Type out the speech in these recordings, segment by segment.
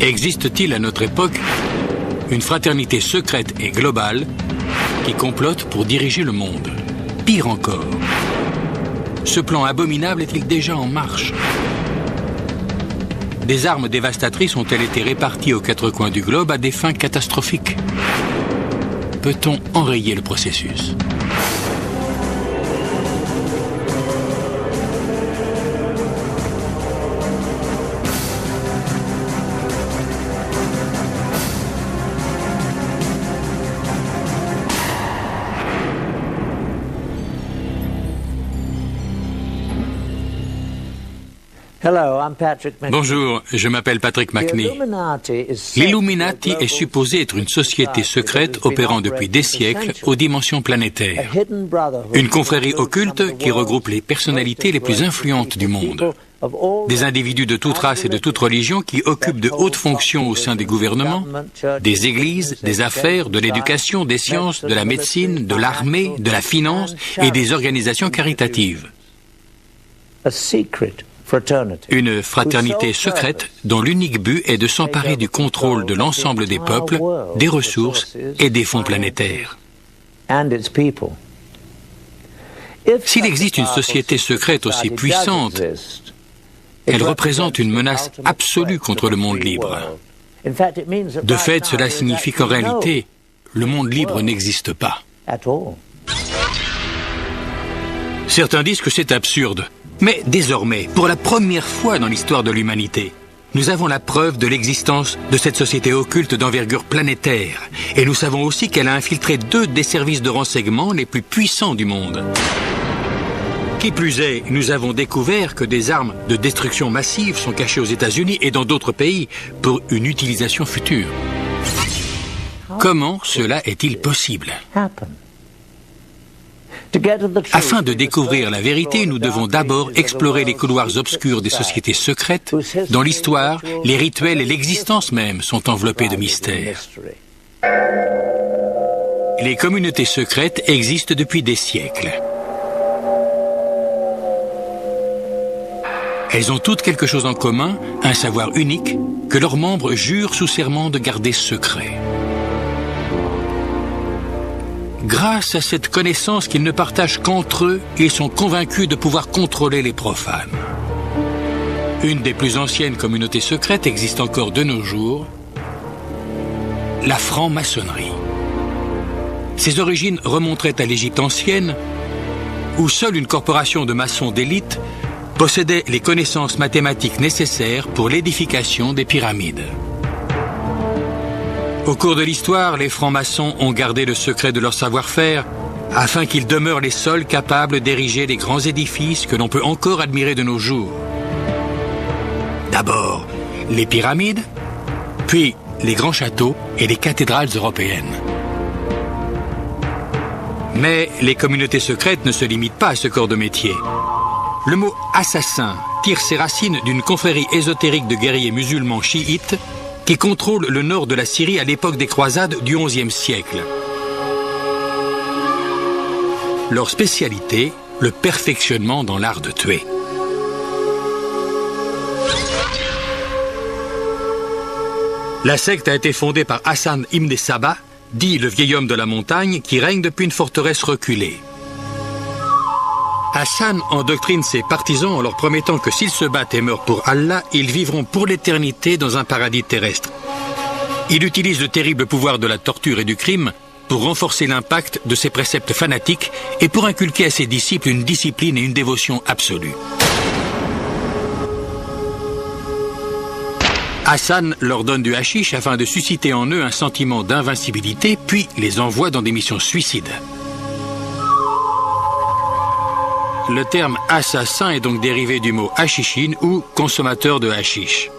Existe-t-il à notre époque une fraternité secrète et globale qui complote pour diriger le monde? Pire encore, ce plan abominable est-il déjà en marche? Des armes dévastatrices ont-elles été réparties aux quatre coins du globe à des fins catastrophiques? Peut-on enrayer le processus? Bonjour, je m'appelle Patrick McNee. L'Illuminati est supposé être une société secrète opérant depuis des siècles aux dimensions planétaires. Une confrérie occulte qui regroupe les personnalités les plus influentes du monde. Des individus de toute race et de toute religion qui occupent de hautes fonctions au sein des gouvernements, des églises, des affaires, de l'éducation, des sciences, de la médecine, de l'armée, de la finance et des organisations caritatives. Une fraternité secrète dont l'unique but est de s'emparer du contrôle de l'ensemble des peuples, des ressources et des fonds planétaires. S'il existe une société secrète aussi puissante, elle représente une menace absolue contre le monde libre. De fait, cela signifie qu'en réalité, le monde libre n'existe pas. Certains disent que c'est absurde. Mais désormais, pour la première fois dans l'histoire de l'humanité, nous avons la preuve de l'existence de cette société occulte d'envergure planétaire. Et nous savons aussi qu'elle a infiltré 2 des services de renseignement les plus puissants du monde. Qui plus est, nous avons découvert que des armes de destruction massive sont cachées aux États-Unis et dans d'autres pays pour une utilisation future. Comment cela est-il possible ? Afin de découvrir la vérité, nous devons d'abord explorer les couloirs obscurs des sociétés secrètes, dont l'histoire, les rituels et l'existence même sont enveloppés de mystères. Les communautés secrètes existent depuis des siècles. Elles ont toutes quelque chose en commun, un savoir unique, que leurs membres jurent sous serment de garder secret. Grâce à cette connaissance qu'ils ne partagent qu'entre eux, ils sont convaincus de pouvoir contrôler les profanes. Une des plus anciennes communautés secrètes existe encore de nos jours, la franc-maçonnerie. Ses origines remonteraient à l'Égypte ancienne, où seule une corporation de maçons d'élite possédait les connaissances mathématiques nécessaires pour l'édification des pyramides. Au cours de l'histoire, les francs-maçons ont gardé le secret de leur savoir-faire afin qu'ils demeurent les seuls capables d'ériger les grands édifices que l'on peut encore admirer de nos jours. D'abord, les pyramides, puis les grands châteaux et les cathédrales européennes. Mais les communautés secrètes ne se limitent pas à ce corps de métier. Le mot « assassin » tire ses racines d'une confrérie ésotérique de guerriers musulmans chiites qui contrôle le nord de la Syrie à l'époque des croisades du XIe siècle. Leur spécialité, le perfectionnement dans l'art de tuer. La secte a été fondée par Hassan ibn Sabah, dit le vieil homme de la montagne, qui règne depuis une forteresse reculée. Hassan endoctrine ses partisans en leur promettant que s'ils se battent et meurent pour Allah, ils vivront pour l'éternité dans un paradis terrestre. Il utilise le terrible pouvoir de la torture et du crime pour renforcer l'impact de ses préceptes fanatiques et pour inculquer à ses disciples une discipline et une dévotion absolue. Hassan leur donne du hashish afin de susciter en eux un sentiment d'invincibilité, puis les envoie dans des missions suicides. Le terme « assassin » est donc dérivé du mot « hashishin » ou « consommateur de hashish ».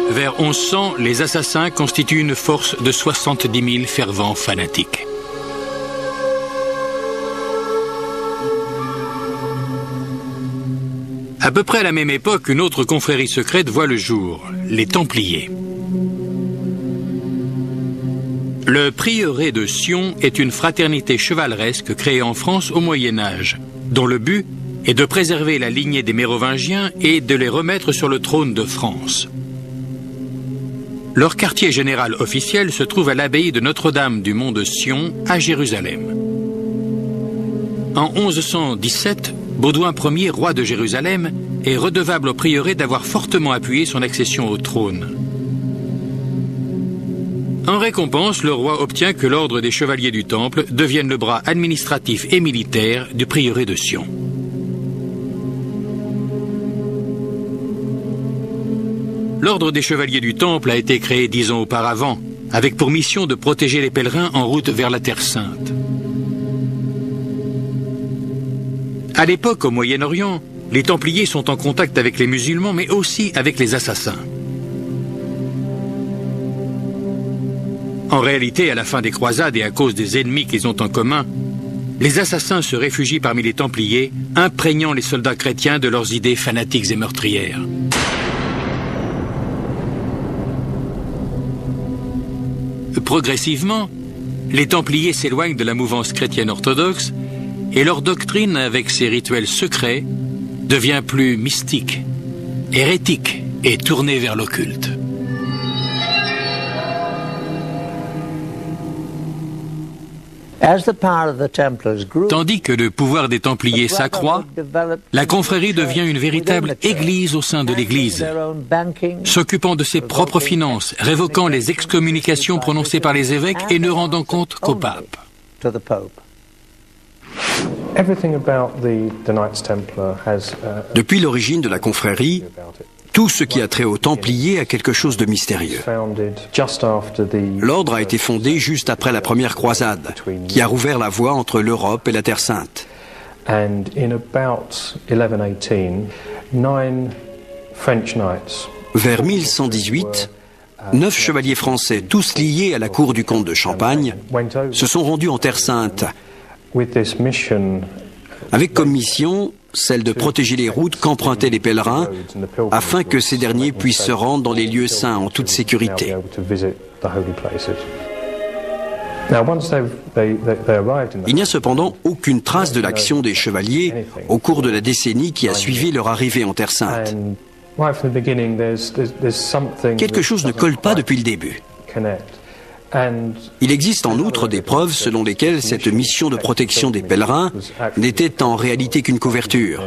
Vers 1100, les assassins constituent une force de 70 000 fervents fanatiques. À peu près à la même époque, une autre confrérie secrète voit le jour, les Templiers. Le prieuré de Sion est une fraternité chevaleresque créée en France au Moyen-Âge, dont le but est de préserver la lignée des Mérovingiens et de les remettre sur le trône de France. Leur quartier général officiel se trouve à l'abbaye de Notre-Dame du Mont de Sion à Jérusalem. En 1117, Baudouin Ier, roi de Jérusalem, est redevable au prieuré d'avoir fortement appuyé son accession au trône. En récompense, le roi obtient que l'ordre des chevaliers du Temple devienne le bras administratif et militaire du prieuré de Sion. L'ordre des chevaliers du Temple a été créé 10 ans auparavant, avec pour mission de protéger les pèlerins en route vers la Terre Sainte. À l'époque, au Moyen-Orient, les Templiers sont en contact avec les musulmans, mais aussi avec les assassins. En réalité, à la fin des croisades et à cause des ennemis qu'ils ont en commun, les assassins se réfugient parmi les Templiers, imprégnant les soldats chrétiens de leurs idées fanatiques et meurtrières. Progressivement, les Templiers s'éloignent de la mouvance chrétienne orthodoxe et leur doctrine, avec ses rituels secrets, devient plus mystique, hérétique et tournée vers l'occulte. Tandis que le pouvoir des Templiers s'accroît, la confrérie devient une véritable église au sein de l'église, s'occupant de ses propres finances, révoquant les excommunications prononcées par les évêques et ne rendant compte qu'au pape. Depuis l'origine de la confrérie, tout ce qui a trait aux Templiers a quelque chose de mystérieux. L'ordre a été fondé juste après la première croisade, qui a rouvert la voie entre l'Europe et la Terre Sainte. Vers 1118, 9 chevaliers français, tous liés à la cour du comte de Champagne, se sont rendus en Terre Sainte, avec comme mission celle de protéger les routes qu'empruntaient les pèlerins, afin que ces derniers puissent se rendre dans les lieux saints en toute sécurité. Il n'y a cependant aucune trace de l'action des chevaliers au cours de la décennie qui a suivi leur arrivée en Terre Sainte. Quelque chose ne colle pas depuis le début. Il existe en outre des preuves selon lesquelles cette mission de protection des pèlerins n'était en réalité qu'une couverture.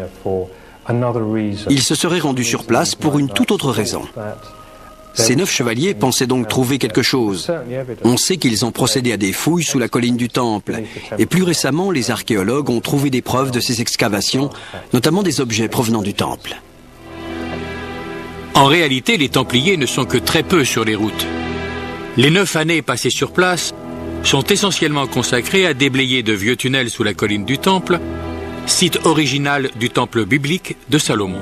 Ils se seraient rendus sur place pour une toute autre raison. Ces 9 chevaliers pensaient donc trouver quelque chose. On sait qu'ils ont procédé à des fouilles sous la colline du Temple, et plus récemment, les archéologues ont trouvé des preuves de ces excavations, notamment des objets provenant du Temple. En réalité, les Templiers ne sont que très peu sur les routes. Les 9 années passées sur place sont essentiellement consacrées à déblayer de vieux tunnels sous la colline du Temple, site original du temple biblique de Salomon.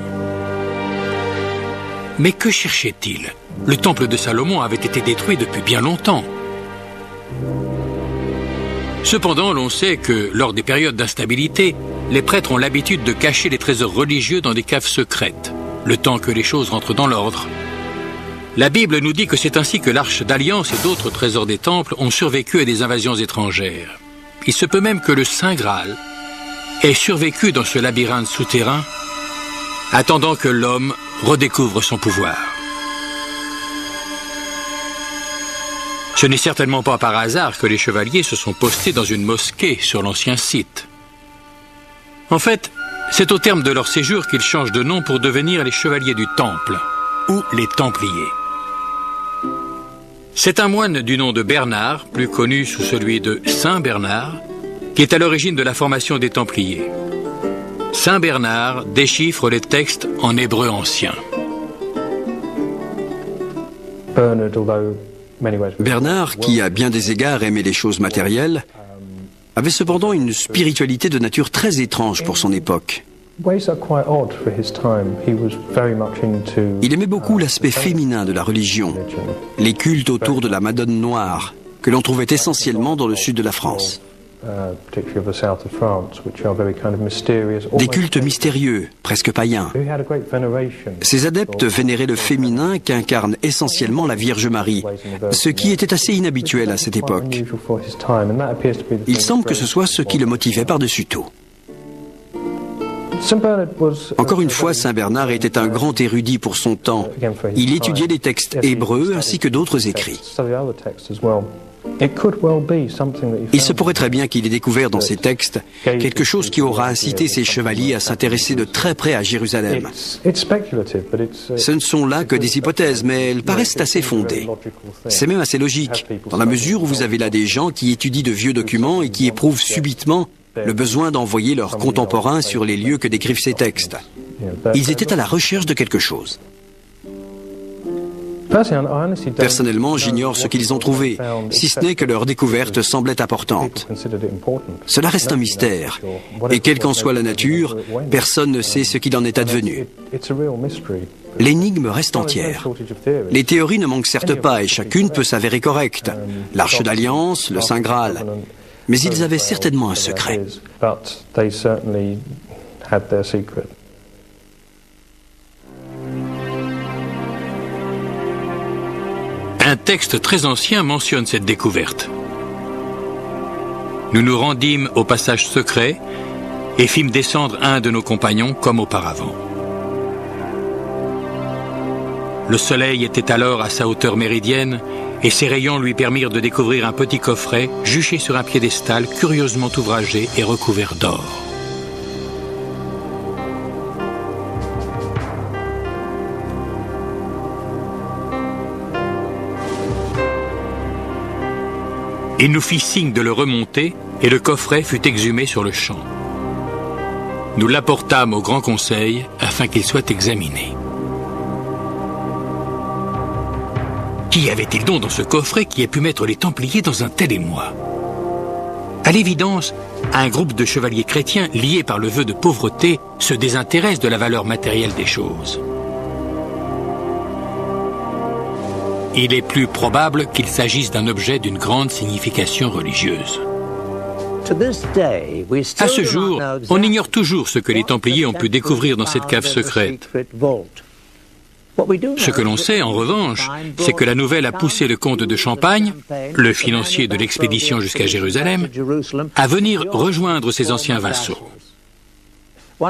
Mais que cherchait-il? Le temple de Salomon avait été détruit depuis bien longtemps. Cependant, l'on sait que, lors des périodes d'instabilité, les prêtres ont l'habitude de cacher les trésors religieux dans des caves secrètes, le temps que les choses rentrent dans l'ordre. La Bible nous dit que c'est ainsi que l'Arche d'Alliance et d'autres trésors des temples ont survécu à des invasions étrangères. Il se peut même que le Saint Graal ait survécu dans ce labyrinthe souterrain, attendant que l'homme redécouvre son pouvoir. Ce n'est certainement pas par hasard que les chevaliers se sont postés dans une mosquée sur l'ancien site. En fait, c'est au terme de leur séjour qu'ils changent de nom pour devenir les chevaliers du Temple, ou les Templiers. C'est un moine du nom de Bernard, plus connu sous celui de Saint Bernard, qui est à l'origine de la formation des Templiers. Saint Bernard déchiffre les textes en hébreu ancien. Bernard, qui à bien des égards aimait les choses matérielles, avait cependant une spiritualité de nature très étrange pour son époque. Il aimait beaucoup l'aspect féminin de la religion, les cultes autour de la Madone noire, que l'on trouvait essentiellement dans le sud de la France. Des cultes mystérieux, presque païens. Ces adeptes vénéraient le féminin qu'incarne essentiellement la Vierge Marie, ce qui était assez inhabituel à cette époque. Il semble que ce soit ce qui le motivait par-dessus tout. Encore une fois, Saint Bernard était un grand érudit pour son temps. Il étudiait les textes hébreux ainsi que d'autres écrits. Il se pourrait très bien qu'il ait découvert dans ces textes quelque chose qui aura incité ses chevaliers à s'intéresser de très près à Jérusalem. Ce ne sont là que des hypothèses, mais elles paraissent assez fondées. C'est même assez logique, dans la mesure où vous avez là des gens qui étudient de vieux documents et qui éprouvent subitement le besoin d'envoyer leurs contemporains sur les lieux que décrivent ces textes. Ils étaient à la recherche de quelque chose. Personnellement, j'ignore ce qu'ils ont trouvé, si ce n'est que leur découverte semblait importante. Cela reste un mystère, et quelle qu'en soit la nature, personne ne sait ce qu'il en est advenu. L'énigme reste entière. Les théories ne manquent certes pas, et chacune peut s'avérer correcte. L'Arche d'Alliance, le Saint Graal. Mais ils avaient certainement un secret. Un texte très ancien mentionne cette découverte. Nous nous rendîmes au passage secret et fîmes descendre un de nos compagnons comme auparavant. Le soleil était alors à sa hauteur méridienne et ses rayons lui permirent de découvrir un petit coffret juché sur un piédestal curieusement ouvragé et recouvert d'or. Il nous fit signe de le remonter et le coffret fut exhumé sur le champ. Nous l'apportâmes au Grand Conseil afin qu'il soit examiné. Qui avait-il donc dans ce coffret qui ait pu mettre les Templiers dans un tel émoi? À l'évidence, un groupe de chevaliers chrétiens liés par le vœu de pauvreté se désintéresse de la valeur matérielle des choses. Il est plus probable qu'il s'agisse d'un objet d'une grande signification religieuse. À ce jour, on ignore toujours ce que les Templiers ont pu découvrir dans cette cave secrète. Ce que l'on sait, en revanche, c'est que la nouvelle a poussé le comte de Champagne, le financier de l'expédition jusqu'à Jérusalem, à venir rejoindre ses anciens vassaux.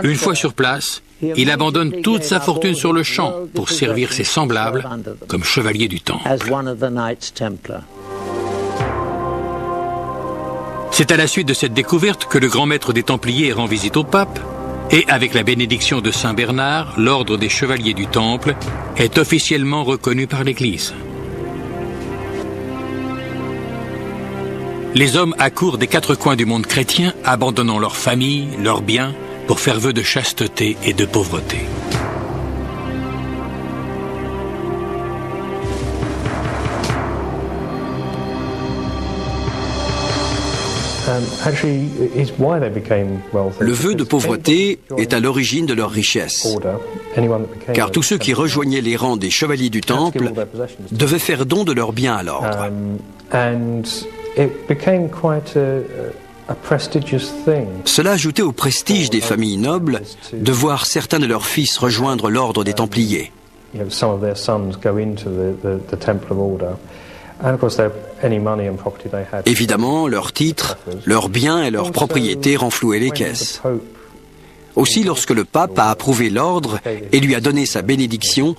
Une fois sur place, il abandonne toute sa fortune sur le champ pour servir ses semblables comme chevalier du Temple. C'est à la suite de cette découverte que le grand maître des Templiers rend visite au pape et, avec la bénédiction de Saint Bernard, l'ordre des chevaliers du Temple est officiellement reconnu par l'Église. Les hommes accourent des quatre coins du monde chrétien, abandonnant leur famille, leurs biens, pour faire vœu de chasteté et de pauvreté. Le vœu de pauvreté est à l'origine de leur richesse, car tous ceux qui rejoignaient les rangs des chevaliers du Temple devaient faire don de leurs biens à l'ordre. Cela ajoutait au prestige des familles nobles de voir certains de leurs fils rejoindre l'ordre des Templiers. Évidemment, leurs titres, leurs biens et leurs propriétés renflouaient les caisses. Aussi, lorsque le pape a approuvé l'ordre et lui a donné sa bénédiction,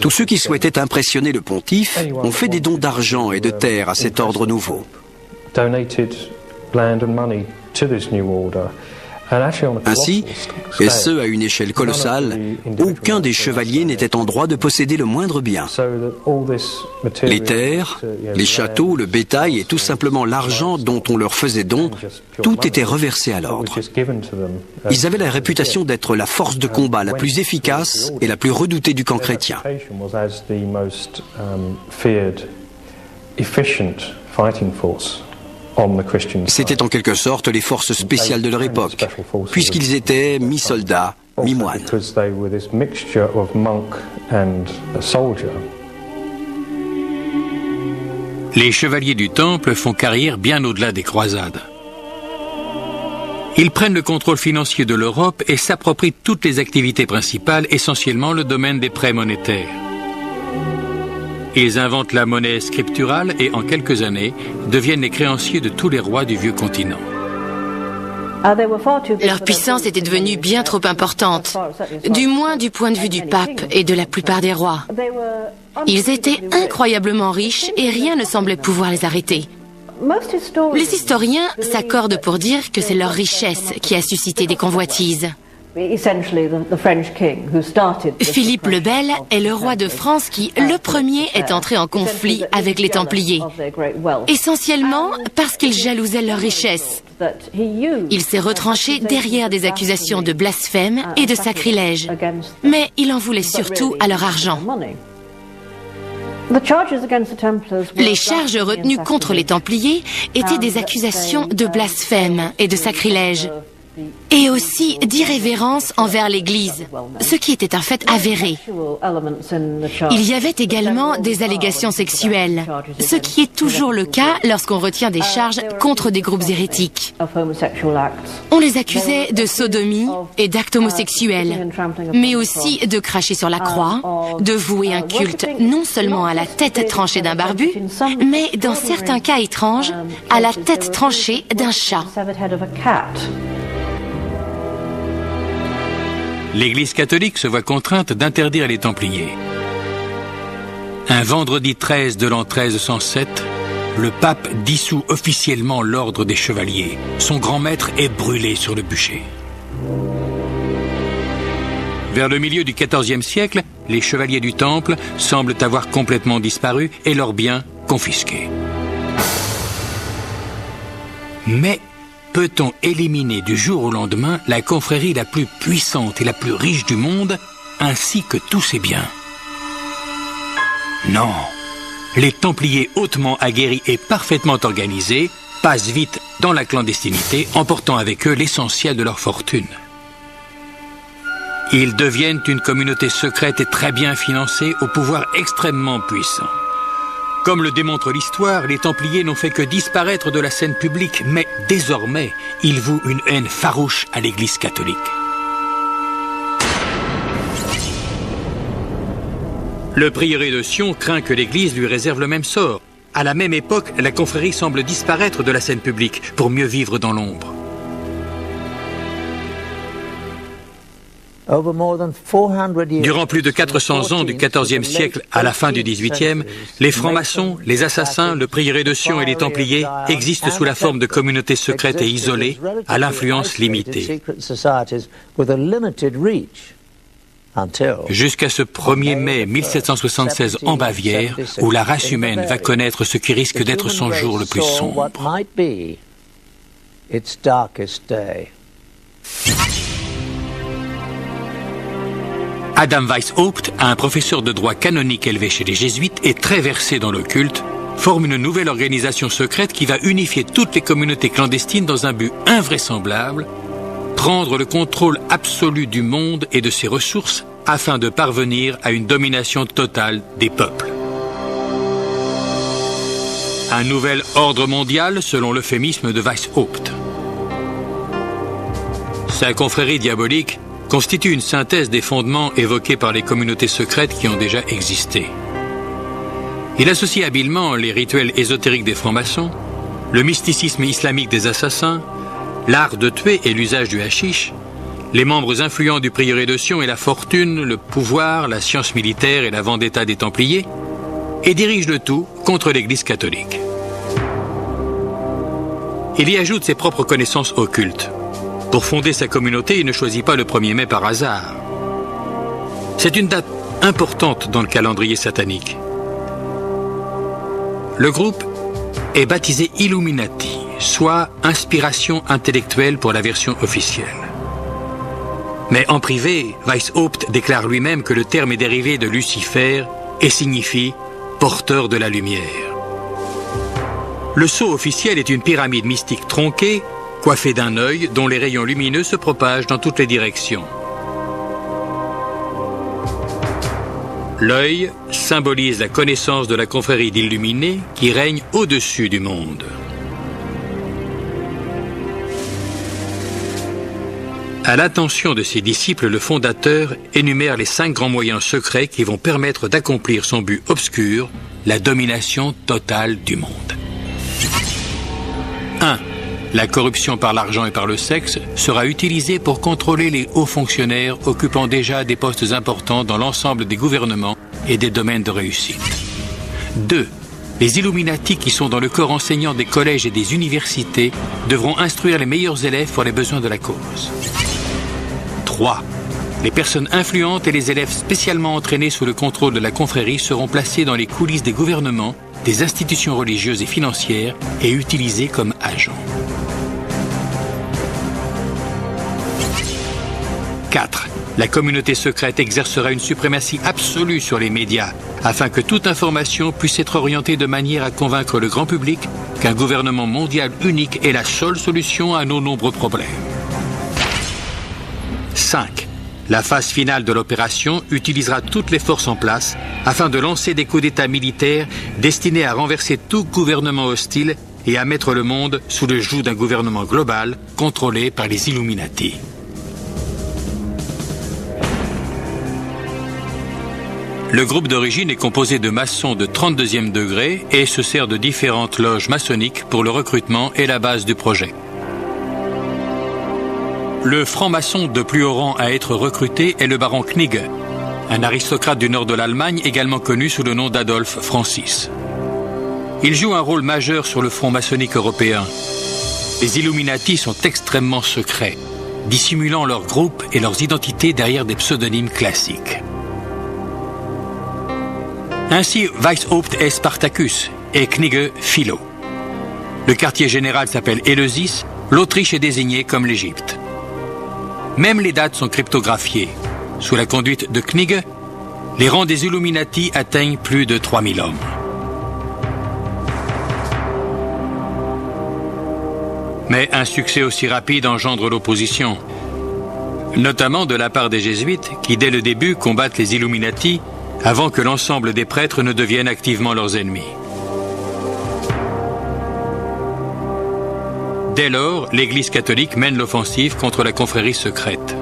tous ceux qui souhaitaient impressionner le pontife ont fait des dons d'argent et de terres à cet ordre nouveau. Ainsi, et ce à une échelle colossale, aucun des chevaliers n'était en droit de posséder le moindre bien. Les terres, les châteaux, le bétail et tout simplement l'argent dont on leur faisait don, tout était reversé à l'ordre. Ils avaient la réputation d'être la force de combat la plus efficace et la plus redoutée du camp chrétien. C'était en quelque sorte les forces spéciales de leur époque, puisqu'ils étaient mi-soldats, mi-moines. Les chevaliers du Temple font carrière bien au-delà des croisades. Ils prennent le contrôle financier de l'Europe et s'approprient toutes les activités principales, essentiellement le domaine des prêts monétaires. Ils inventent la monnaie scripturale et, en quelques années, deviennent les créanciers de tous les rois du vieux continent. Leur puissance était devenue bien trop importante, du moins du point de vue du pape et de la plupart des rois. Ils étaient incroyablement riches et rien ne semblait pouvoir les arrêter. Les historiens s'accordent pour dire que c'est leur richesse qui a suscité des convoitises. Philippe le Bel est le roi de France qui, le premier, est entré en conflit avec les Templiers, essentiellement parce qu'ils jalousaient leur richesse. Il s'est retranché derrière des accusations de blasphème et de sacrilège, mais il en voulait surtout à leur argent. Les charges retenues contre les Templiers étaient des accusations de blasphème et de sacrilège, et aussi d'irrévérence envers l'Église, ce qui était un fait avéré. Il y avait également des allégations sexuelles, ce qui est toujours le cas lorsqu'on retient des charges contre des groupes hérétiques. On les accusait de sodomie et d'actes homosexuels, mais aussi de cracher sur la croix, de vouer un culte non seulement à la tête tranchée d'un barbu, mais dans certains cas étranges, à la tête tranchée d'un chat. L'Église catholique se voit contrainte d'interdire les Templiers. Un vendredi 13 de l'an 1307, le pape dissout officiellement l'ordre des chevaliers. Son grand maître est brûlé sur le bûcher. Vers le milieu du XIVe siècle, les chevaliers du Temple semblent avoir complètement disparu et leurs biens confisqués. Mais peut-on éliminer du jour au lendemain la confrérie la plus puissante et la plus riche du monde, ainsi que tous ses biens? Non. Les Templiers hautement aguerris et parfaitement organisés passent vite dans la clandestinité, emportant avec eux l'essentiel de leur fortune. Ils deviennent une communauté secrète et très bien financée, au pouvoir extrêmement puissant. Comme le démontre l'histoire, les Templiers n'ont fait que disparaître de la scène publique, mais désormais, ils vouent une haine farouche à l'Église catholique. Le prieuré de Sion craint que l'Église lui réserve le même sort. À la même époque, la confrérie semble disparaître de la scène publique pour mieux vivre dans l'ombre. Durant plus de 400 ans du XIVe siècle à la fin du XVIIIe, les francs-maçons, les assassins, le prieuré de Sion et les Templiers existent sous la forme de communautés secrètes et isolées, à l'influence limitée. Jusqu'à ce 1er mai 1776 en Bavière, où la race humaine va connaître ce qui risque d'être son jour le plus sombre. Adam Weishaupt, un professeur de droit canonique élevé chez les jésuites et très versé dans l'occulte, forme une nouvelle organisation secrète qui va unifier toutes les communautés clandestines dans un but invraisemblable, prendre le contrôle absolu du monde et de ses ressources afin de parvenir à une domination totale des peuples. Un nouvel ordre mondial selon l'euphémisme de Weishaupt. Sa confrérie diabolique constitue une synthèse des fondements évoqués par les communautés secrètes qui ont déjà existé. Il associe habilement les rituels ésotériques des francs-maçons, le mysticisme islamique des assassins, l'art de tuer et l'usage du hashish, les membres influents du prieuré de Sion et la fortune, le pouvoir, la science militaire et la vendetta des Templiers, et dirige le tout contre l'Église catholique. Il y ajoute ses propres connaissances occultes. Pour fonder sa communauté, il ne choisit pas le 1er mai par hasard. C'est une date importante dans le calendrier satanique. Le groupe est baptisé Illuminati, soit inspiration intellectuelle pour la version officielle. Mais en privé, Weishaupt déclare lui-même que le terme est dérivé de Lucifer et signifie « porteur de la lumière ». Le sceau officiel est une pyramide mystique tronquée, coiffée d'un œil dont les rayons lumineux se propagent dans toutes les directions. L'œil symbolise la connaissance de la confrérie d'illuminés qui règne au-dessus du monde. À l'attention de ses disciples, le fondateur énumère les 5 grands moyens secrets qui vont permettre d'accomplir son but obscur, la domination totale du monde. 1. La corruption par l'argent et par le sexe sera utilisée pour contrôler les hauts fonctionnaires occupant déjà des postes importants dans l'ensemble des gouvernements et des domaines de réussite. 2. Les Illuminati qui sont dans le corps enseignant des collèges et des universités devront instruire les meilleurs élèves pour les besoins de la cause. 3. Les personnes influentes et les élèves spécialement entraînés sous le contrôle de la confrérie seront placés dans les coulisses des gouvernements, des institutions religieuses et financières et utilisés comme agents. 4. La communauté secrète exercera une suprématie absolue sur les médias afin que toute information puisse être orientée de manière à convaincre le grand public qu'un gouvernement mondial unique est la seule solution à nos nombreux problèmes. 5. La phase finale de l'opération utilisera toutes les forces en place afin de lancer des coups d'État militaires destinés à renverser tout gouvernement hostile et à mettre le monde sous le joug d'un gouvernement global contrôlé par les Illuminati. Le groupe d'origine est composé de maçons de 32e degré et se sert de différentes loges maçonniques pour le recrutement et la base du projet. Le franc-maçon de plus haut rang à être recruté est le baron Knigge, un aristocrate du nord de l'Allemagne également connu sous le nom d'Adolphe Francis. Il joue un rôle majeur sur le front maçonnique européen. Les Illuminati sont extrêmement secrets, dissimulant leurs groupes et leurs identités derrière des pseudonymes classiques. Ainsi, Weishaupt est Spartacus et Knigge Philo. Le quartier général s'appelle Éleusis, l'Autriche est désignée comme l'Égypte. Même les dates sont cryptographiées. Sous la conduite de Knigge, les rangs des Illuminati atteignent plus de 3000 hommes. Mais un succès aussi rapide engendre l'opposition, notamment de la part des jésuites qui, dès le début, combattent les Illuminati avant que l'ensemble des prêtres ne deviennent activement leurs ennemis. Dès lors, l'Église catholique mène l'offensive contre la confrérie secrète.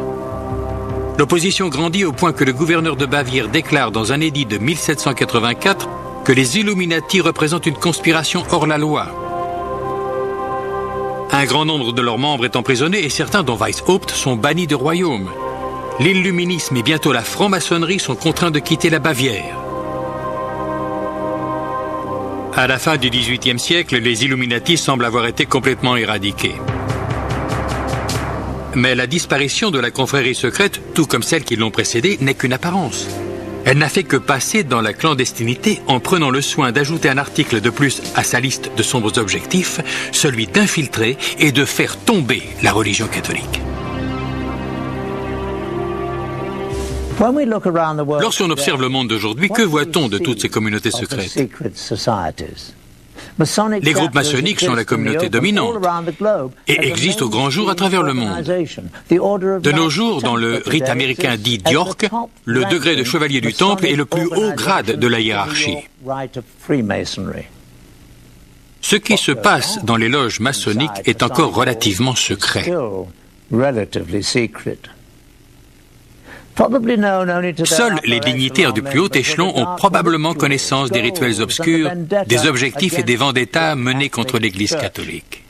L'opposition grandit au point que le gouverneur de Bavière déclare dans un édit de 1784 que les Illuminati représentent une conspiration hors la loi. Un grand nombre de leurs membres est emprisonné et certains, dont Weishaupt, sont bannis du royaume. L'illuminisme et bientôt la franc-maçonnerie sont contraints de quitter la Bavière. À la fin du XVIIIe siècle, les Illuminati semblent avoir été complètement éradiqués. Mais la disparition de la confrérie secrète, tout comme celle qui l'ont précédée, n'est qu'une apparence. Elle n'a fait que passer dans la clandestinité en prenant le soin d'ajouter un article de plus à sa liste de sombres objectifs, celui d'infiltrer et de faire tomber la religion catholique. Lorsqu'on observe le monde d'aujourd'hui, que voit-on de toutes ces communautés secrètes? Les groupes maçonniques sont la communauté dominante et existent au grand jour à travers le monde. De nos jours, dans le rite américain dit d'York, le degré de chevalier du temple est le plus haut grade de la hiérarchie. Ce qui se passe dans les loges maçonniques est encore relativement secret. Seuls les dignitaires du plus haut échelon ont probablement connaissance des rituels obscurs, des objectifs et des vendettas menés contre l'Église catholique.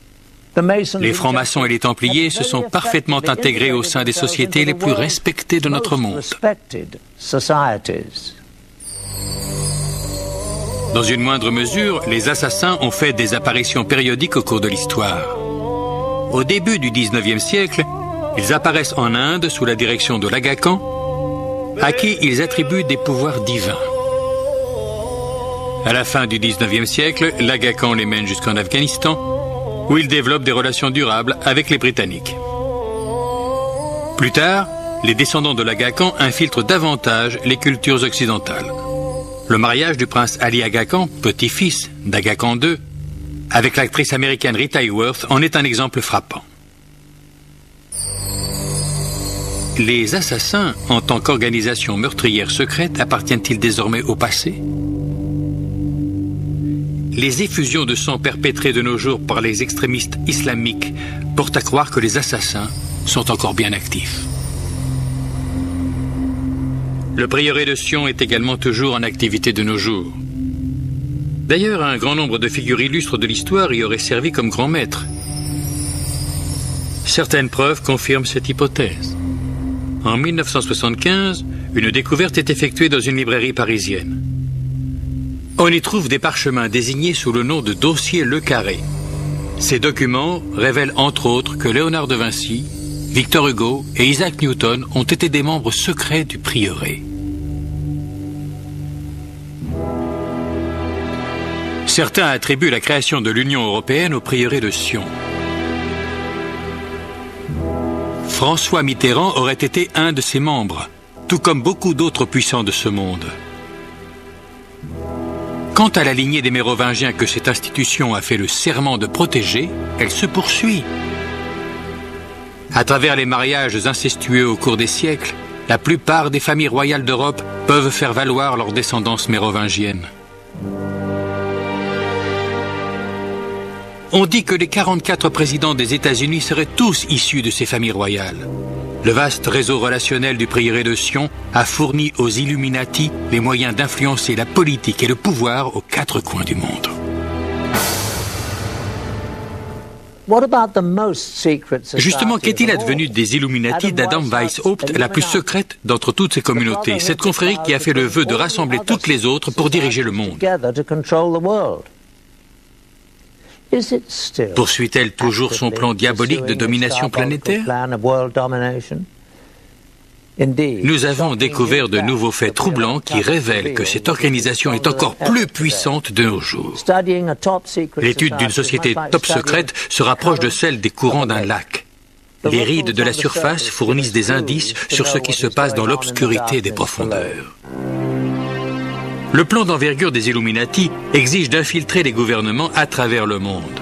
Les francs-maçons et les templiers se sont parfaitement intégrés au sein des sociétés les plus respectées de notre monde. Dans une moindre mesure, les assassins ont fait des apparitions périodiques au cours de l'histoire. Au début du XIXe siècle, ils apparaissent en Inde sous la direction de l'Aga Khan, à qui ils attribuent des pouvoirs divins. À la fin du XIXe siècle, l'Aga Khan les mène jusqu'en Afghanistan, où ils développent des relations durables avec les Britanniques. Plus tard, les descendants de l'Aga Khan infiltrent davantage les cultures occidentales. Le mariage du prince Ali Aga Khan, petit-fils d'Aga Khan II, avec l'actrice américaine Rita Hayworth en est un exemple frappant. Les assassins, en tant qu'organisation meurtrière secrète, appartiennent-ils désormais au passé? Les effusions de sang perpétrées de nos jours par les extrémistes islamiques portent à croire que les assassins sont encore bien actifs. Le prieuré de Sion est également toujours en activité de nos jours. D'ailleurs, un grand nombre de figures illustres de l'histoire y auraient servi comme grands maîtres. Certaines preuves confirment cette hypothèse. En 1975, une découverte est effectuée dans une librairie parisienne. On y trouve des parchemins désignés sous le nom de dossier Le Carré. Ces documents révèlent entre autres que Léonard de Vinci, Victor Hugo et Isaac Newton ont été des membres secrets du prieuré. Certains attribuent la création de l'Union européenne au prieuré de Sion. François Mitterrand aurait été un de ses membres, tout comme beaucoup d'autres puissants de ce monde. Quant à la lignée des Mérovingiens que cette institution a fait le serment de protéger, elle se poursuit. À travers les mariages incestueux au cours des siècles, la plupart des familles royales d'Europe peuvent faire valoir leur descendance mérovingienne. On dit que les 44 présidents des États-Unis seraient tous issus de ces familles royales. Le vaste réseau relationnel du prieuré de Sion a fourni aux Illuminati les moyens d'influencer la politique et le pouvoir aux 4 coins du monde. Justement, qu'est-il advenu des Illuminati d'Adam Weishaupt, la plus secrète d'entre toutes ces communautés, cette confrérie qui a fait le vœu de rassembler toutes les autres pour diriger le monde? Poursuit-elle toujours son plan diabolique de domination planétaire? Nous avons découvert de nouveaux faits troublants qui révèlent que cette organisation est encore plus puissante de nos jours. L'étude d'une société top secrète se rapproche de celle des courants d'un lac. Les rides de la surface fournissent des indices sur ce qui se passe dans l'obscurité des profondeurs. Le plan d'envergure des Illuminati exige d'infiltrer les gouvernements à travers le monde.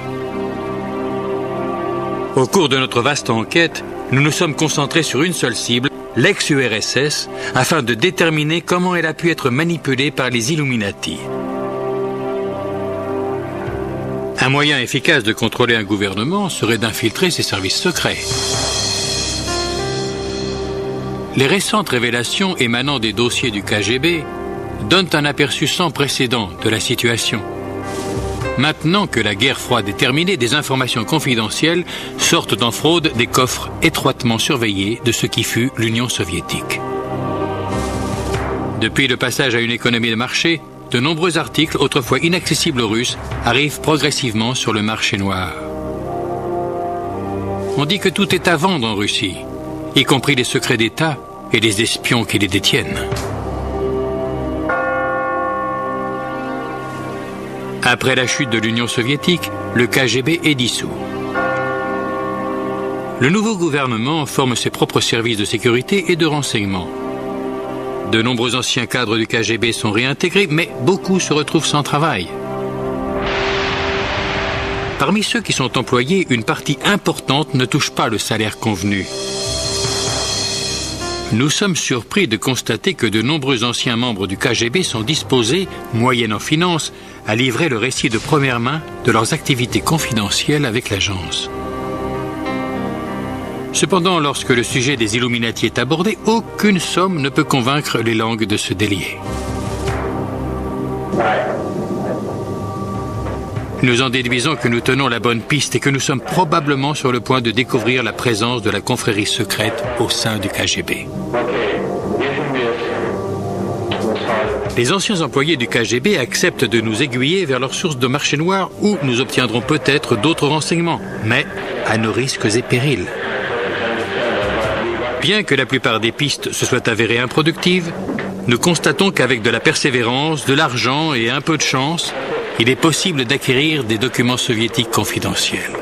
Au cours de notre vaste enquête, nous nous sommes concentrés sur une seule cible, l'ex-URSS, afin de déterminer comment elle a pu être manipulée par les Illuminati. Un moyen efficace de contrôler un gouvernement serait d'infiltrer ses services secrets. Les récentes révélations émanant des dossiers du KGB donnent un aperçu sans précédent de la situation. Maintenant que la guerre froide est terminée, des informations confidentielles sortent en fraude des coffres étroitement surveillés de ce qui fut l'Union soviétique. Depuis le passage à une économie de marché, de nombreux articles autrefois inaccessibles aux Russes arrivent progressivement sur le marché noir. On dit que tout est à vendre en Russie, y compris les secrets d'État et les espions qui les détiennent. Après la chute de l'Union soviétique, le KGB est dissous. Le nouveau gouvernement forme ses propres services de sécurité et de renseignement. De nombreux anciens cadres du KGB sont réintégrés, mais beaucoup se retrouvent sans travail. Parmi ceux qui sont employés, une partie importante ne touche pas le salaire convenu. Nous sommes surpris de constater que de nombreux anciens membres du KGB sont disposés, moyennant finance, à livrer le récit de première main de leurs activités confidentielles avec l'agence. Cependant, lorsque le sujet des Illuminati est abordé, aucune somme ne peut convaincre les langues de se délier. Nous en déduisons que nous tenons la bonne piste et que nous sommes probablement sur le point de découvrir la présence de la confrérie secrète au sein du KGB. Les anciens employés du KGB acceptent de nous aiguiller vers leur source de marché noir où nous obtiendrons peut-être d'autres renseignements, mais à nos risques et périls. Bien que la plupart des pistes se soient avérées improductives, nous constatons qu'avec de la persévérance, de l'argent et un peu de chance, il est possible d'acquérir des documents soviétiques confidentiels.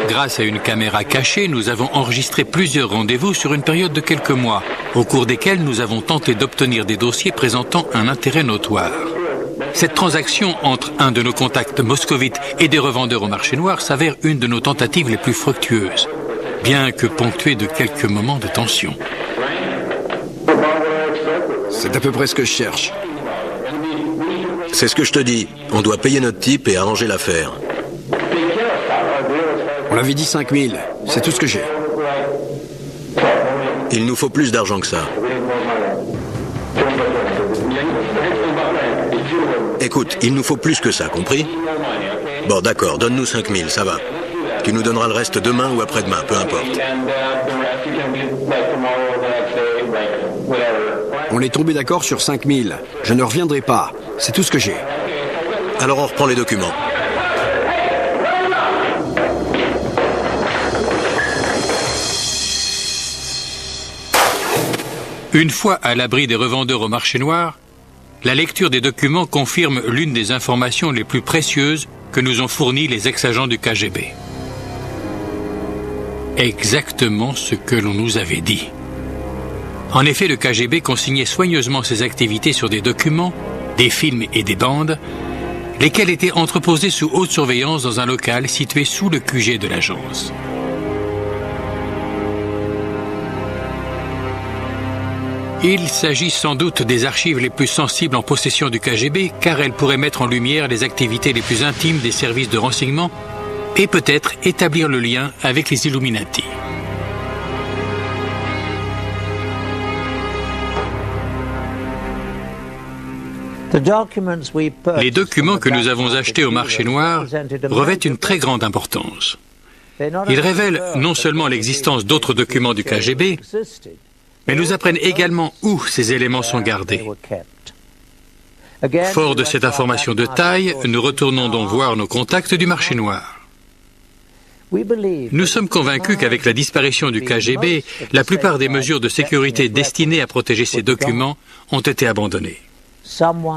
Grâce à une caméra cachée, nous avons enregistré plusieurs rendez-vous sur une période de quelques mois, au cours desquels nous avons tenté d'obtenir des dossiers présentant un intérêt notoire. Cette transaction entre un de nos contacts moscovites et des revendeurs au marché noir s'avère une de nos tentatives les plus fructueuses, bien que ponctuée de quelques moments de tension. C'est à peu près ce que je cherche. C'est ce que je te dis. On doit payer notre type et arranger l'affaire. On l'avait dit 5 000, c'est tout ce que j'ai. Il nous faut plus d'argent que ça. Écoute, il nous faut plus que ça, compris? Bon, d'accord, donne-nous 5 000, ça va. Tu nous donneras le reste demain ou après-demain, peu importe. On est tombé d'accord sur 5000. Je ne reviendrai pas. C'est tout ce que j'ai. Alors on reprend les documents. Une fois à l'abri des revendeurs au marché noir, la lecture des documents confirme l'une des informations les plus précieuses que nous ont fournies les ex-agents du KGB. Exactement ce que l'on nous avait dit. En effet, le KGB consignait soigneusement ses activités sur des documents, des films et des bandes, lesquels étaient entreposés sous haute surveillance dans un local situé sous le QG de l'agence. Il s'agit sans doute des archives les plus sensibles en possession du KGB, car elles pourraient mettre en lumière les activités les plus intimes des services de renseignement et peut-être établir le lien avec les Illuminati. Les documents que nous avons achetés au marché noir revêtent une très grande importance. Ils révèlent non seulement l'existence d'autres documents du KGB, mais nous apprennent également où ces éléments sont gardés. Fort de cette information de taille, nous retournons donc voir nos contacts du marché noir. Nous sommes convaincus qu'avec la disparition du KGB, la plupart des mesures de sécurité destinées à protéger ces documents ont été abandonnées.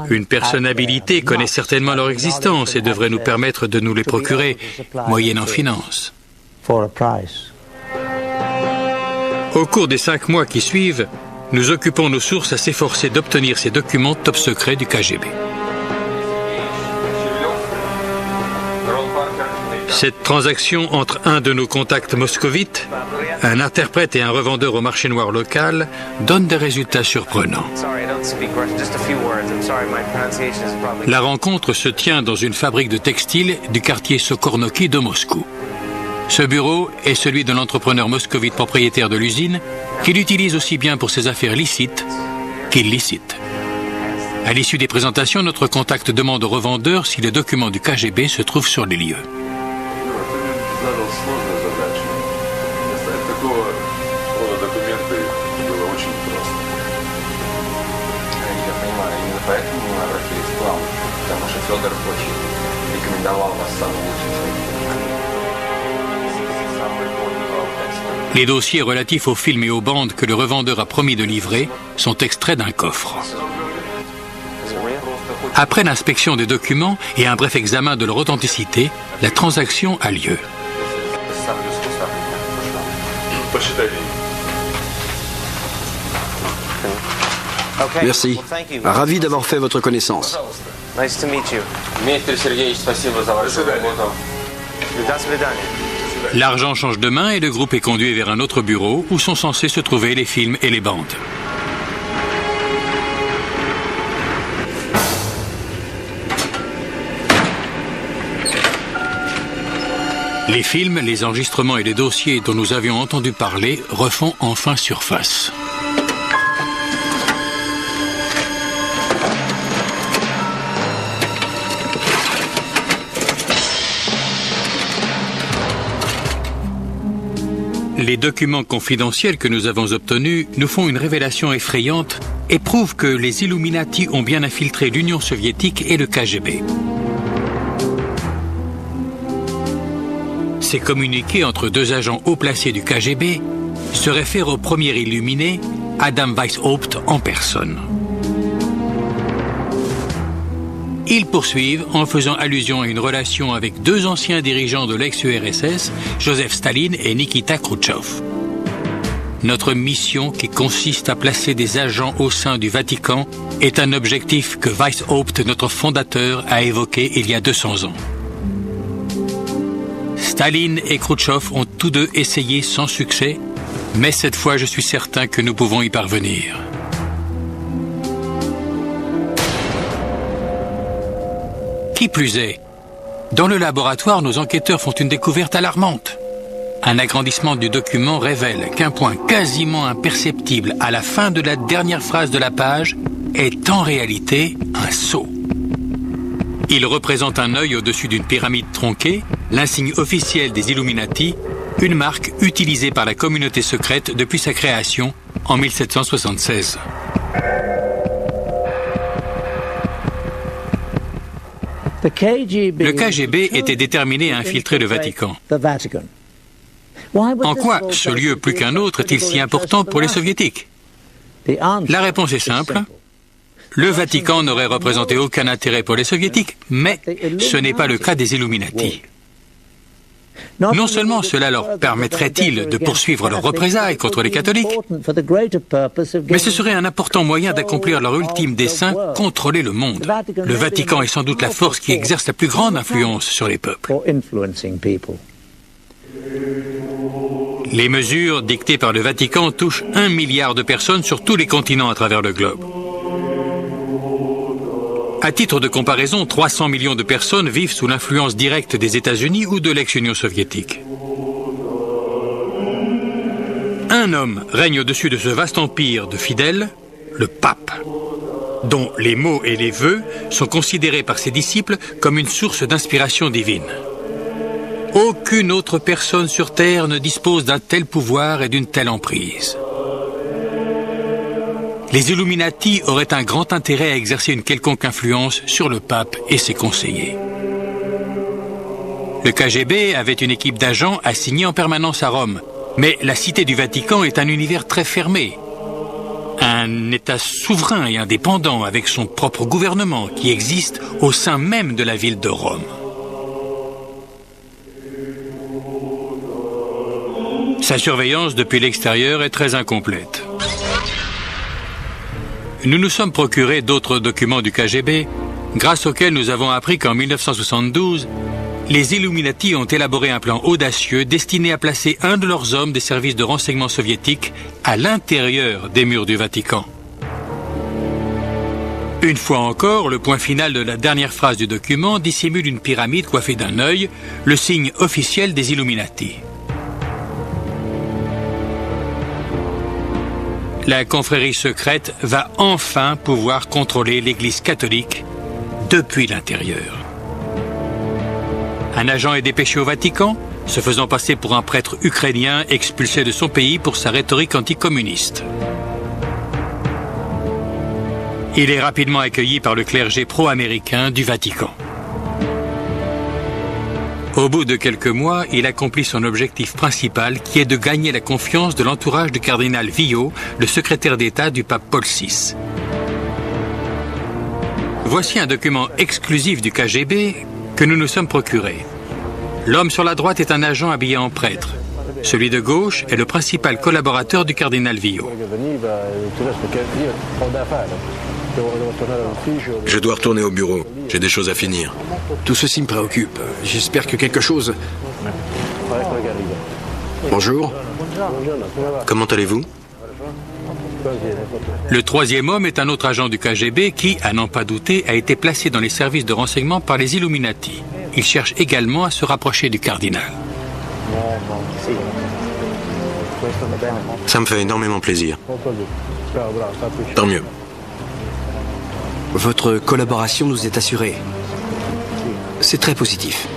Une personne habilitée connaît certainement leur existence et devrait nous permettre de nous les procurer, moyennant finance. Au cours des 5 mois qui suivent, nous occupons nos sources à s'efforcer d'obtenir ces documents top secrets du KGB. Cette transaction entre un de nos contacts moscovites, un interprète et un revendeur au marché noir local, donne des résultats surprenants. La rencontre se tient dans une fabrique de textiles du quartier Sokornoki de Moscou. Ce bureau est celui de l'entrepreneur moscovite propriétaire de l'usine, qui l'utilise aussi bien pour ses affaires licites qu'illicites. À l'issue des présentations, notre contact demande au revendeur si les documents du KGB se trouvent sur les lieux. Les dossiers relatifs aux films et aux bandes que le revendeur a promis de livrer sont extraits d'un coffre. Après l'inspection des documents et un bref examen de leur authenticité, la transaction a lieu. Merci. Ravi d'avoir fait votre connaissance. L'argent change de main et le groupe est conduit vers un autre bureau où sont censés se trouver les films et les bandes. Les films, les enregistrements et les dossiers dont nous avions entendu parler refont enfin surface. Les documents confidentiels que nous avons obtenus nous font une révélation effrayante et prouvent que les Illuminati ont bien infiltré l'Union soviétique et le KGB. Ces communiqués entre deux agents haut placés du KGB se réfèrent au premier illuminé, Adam Weishaupt en personne. Ils poursuivent en faisant allusion à une relation avec deux anciens dirigeants de l'ex-URSS, Joseph Staline et Nikita Khrouchtchev. Notre mission, qui consiste à placer des agents au sein du Vatican, est un objectif que Weishaupt, notre fondateur, a évoqué il y a 200 ans. Staline et Khrouchtchev ont tous deux essayé sans succès, mais cette fois je suis certain que nous pouvons y parvenir. Qui plus est, dans le laboratoire, nos enquêteurs font une découverte alarmante. Un agrandissement du document révèle qu'un point quasiment imperceptible à la fin de la dernière phrase de la page est en réalité un sceau. Il représente un œil au-dessus d'une pyramide tronquée, l'insigne officiel des Illuminati, une marque utilisée par la communauté secrète depuis sa création en 1776. Le KGB était déterminé à infiltrer le Vatican. En quoi ce lieu plus qu'un autre est-il si important pour les soviétiques? La réponse est simple. Le Vatican n'aurait représenté aucun intérêt pour les soviétiques, mais ce n'est pas le cas des Illuminati. Non seulement cela leur permettrait-il de poursuivre leurs représailles contre les catholiques, mais ce serait un important moyen d'accomplir leur ultime dessein, contrôler le monde. Le Vatican est sans doute la force qui exerce la plus grande influence sur les peuples. Les mesures dictées par le Vatican touchent 1 milliard de personnes sur tous les continents à travers le globe. À titre de comparaison, 300 millions de personnes vivent sous l'influence directe des États-Unis ou de l'ex-Union soviétique. Un homme règne au-dessus de ce vaste empire de fidèles, le pape, dont les mots et les vœux sont considérés par ses disciples comme une source d'inspiration divine. Aucune autre personne sur Terre ne dispose d'un tel pouvoir et d'une telle emprise. Les Illuminati auraient un grand intérêt à exercer une quelconque influence sur le pape et ses conseillers. Le KGB avait une équipe d'agents assignés en permanence à Rome, mais la cité du Vatican est un univers très fermé. Un État souverain et indépendant avec son propre gouvernement qui existe au sein même de la ville de Rome. Sa surveillance depuis l'extérieur est très incomplète. Nous nous sommes procuré d'autres documents du KGB, grâce auxquels nous avons appris qu'en 1972, les Illuminati ont élaboré un plan audacieux destiné à placer un de leurs hommes des services de renseignement soviétiques à l'intérieur des murs du Vatican. Une fois encore, le point final de la dernière phrase du document dissimule une pyramide coiffée d'un œil, le signe officiel des Illuminati. La confrérie secrète va enfin pouvoir contrôler l'Église catholique depuis l'intérieur. Un agent est dépêché au Vatican, se faisant passer pour un prêtre ukrainien expulsé de son pays pour sa rhétorique anticommuniste. Il est rapidement accueilli par le clergé pro-américain du Vatican. Au bout de quelques mois, il accomplit son objectif principal qui est de gagner la confiance de l'entourage du cardinal Villot, le secrétaire d'État du pape Paul VI. Voici un document exclusif du KGB que nous nous sommes procurés. L'homme sur la droite est un agent habillé en prêtre. Celui de gauche est le principal collaborateur du cardinal Villot. Je dois retourner au bureau. J'ai des choses à finir. Tout ceci me préoccupe. J'espère que quelque chose... Bonjour. Comment allez-vous? Le troisième homme est un autre agent du KGB qui, à n'en pas douter, a été placé dans les services de renseignement par les Illuminati. Il cherche également à se rapprocher du cardinal. Ça me fait énormément plaisir. Tant mieux. Votre collaboration nous est assurée. C'est très positif.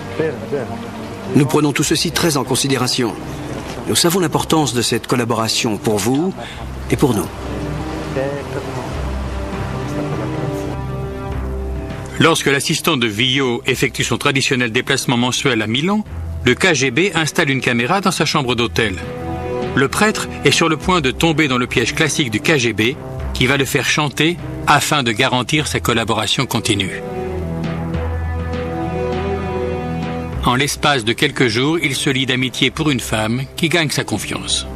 Nous prenons tout ceci très en considération. Nous savons l'importance de cette collaboration pour vous et pour nous. Lorsque l'assistant de Villot effectue son traditionnel déplacement mensuel à Milan, le KGB installe une caméra dans sa chambre d'hôtel. Le prêtre est sur le point de tomber dans le piège classique du KGB qui va le faire chanter afin de garantir sa collaboration continue. En l'espace de quelques jours, il se lie d'amitié pour une femme qui gagne sa confiance.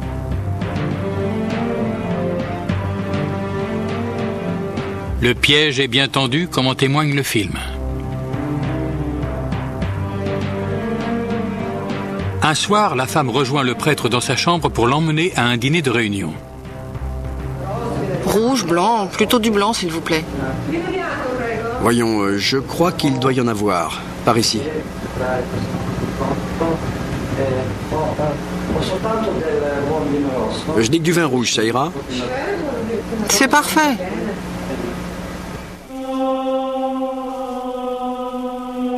Le piège est bien tendu, comme en témoigne le film. Un soir, la femme rejoint le prêtre dans sa chambre pour l'emmener à un dîner de réunion. Rouge, blanc, plutôt du blanc s'il vous plaît. Voyons, je crois qu'il doit y en avoir. Par ici. Je dis que du vin rouge, ça ira? C'est parfait.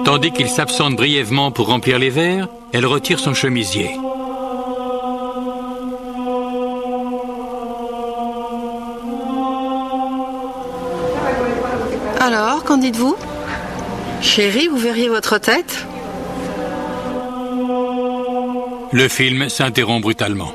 Tandis qu'il s'absente brièvement pour remplir les verres, elle retire son chemisier. Alors, qu'en dites-vous? Chérie, vous verriez votre tête? Le film s'interrompt brutalement.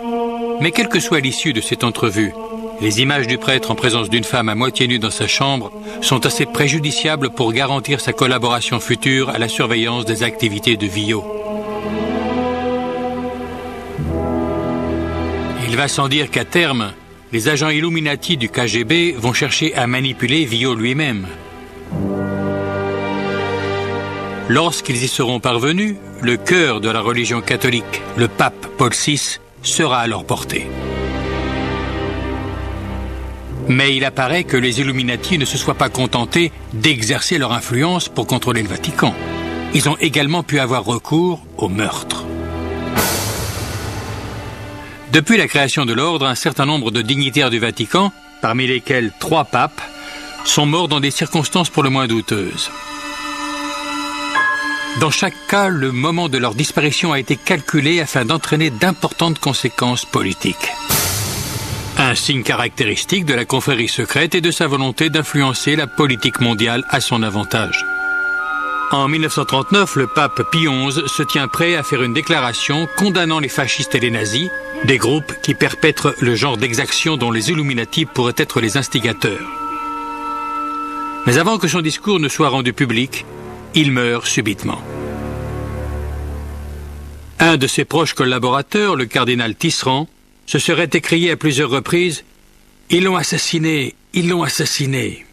Mais quelle que soit l'issue de cette entrevue, les images du prêtre en présence d'une femme à moitié nue dans sa chambre sont assez préjudiciables pour garantir sa collaboration future à la surveillance des activités de Villot. Il va sans dire qu'à terme, les agents Illuminati du KGB vont chercher à manipuler Villot lui-même. Lorsqu'ils y seront parvenus, le cœur de la religion catholique, le pape Paul VI, sera à leur portée. Mais il apparaît que les Illuminati ne se soient pas contentés d'exercer leur influence pour contrôler le Vatican. Ils ont également pu avoir recours au meurtre. Depuis la création de l'ordre, un certain nombre de dignitaires du Vatican, parmi lesquels 3 papes, sont morts dans des circonstances pour le moins douteuses. Dans chaque cas, le moment de leur disparition a été calculé afin d'entraîner d'importantes conséquences politiques. Un signe caractéristique de la confrérie secrète et de sa volonté d'influencer la politique mondiale à son avantage. En 1939, le pape Pie XI se tient prêt à faire une déclaration condamnant les fascistes et les nazis, des groupes qui perpètrent le genre d'exactions dont les Illuminati pourraient être les instigateurs. Mais avant que son discours ne soit rendu public, il meurt subitement. Un de ses proches collaborateurs, le cardinal Tisserand, se serait écrié à plusieurs reprises « Ils l'ont assassiné, ils l'ont assassiné ».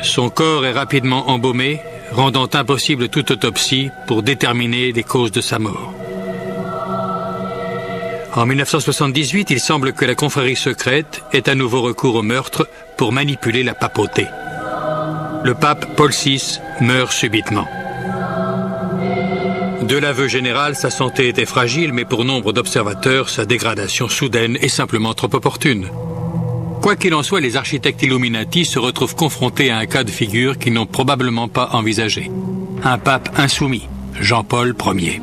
Son corps est rapidement embaumé, rendant impossible toute autopsie pour déterminer les causes de sa mort. En 1978, il semble que la confrérie secrète ait à nouveau recours au meurtre pour manipuler la papauté. Le pape Paul VI meurt subitement. De l'aveu général, sa santé était fragile, mais pour nombre d'observateurs, sa dégradation soudaine est simplement trop opportune. Quoi qu'il en soit, les architectes Illuminati se retrouvent confrontés à un cas de figure qu'ils n'ont probablement pas envisagé. Un pape insoumis, Jean-Paul Ier.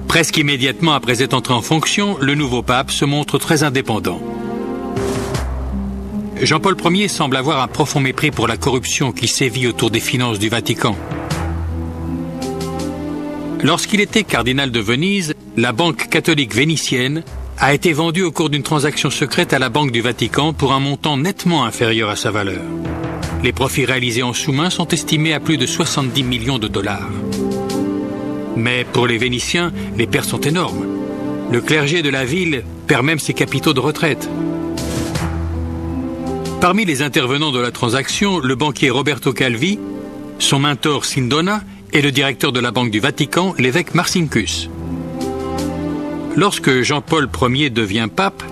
Presque immédiatement après être entré en fonction, le nouveau pape se montre très indépendant. Jean-Paul Ier semble avoir un profond mépris pour la corruption qui sévit autour des finances du Vatican. Lorsqu'il était cardinal de Venise, la banque catholique vénitienne a été vendue au cours d'une transaction secrète à la Banque du Vatican pour un montant nettement inférieur à sa valeur. Les profits réalisés en sous-main sont estimés à plus de 70 millions de dollars. Mais pour les Vénitiens, les pertes sont énormes. Le clergé de la ville perd même ses capitaux de retraite. Parmi les intervenants de la transaction, le banquier Roberto Calvi, son mentor Sindona et le directeur de la Banque du Vatican, l'évêque Marcinkus. Lorsque Jean-Paul Ier devient pape,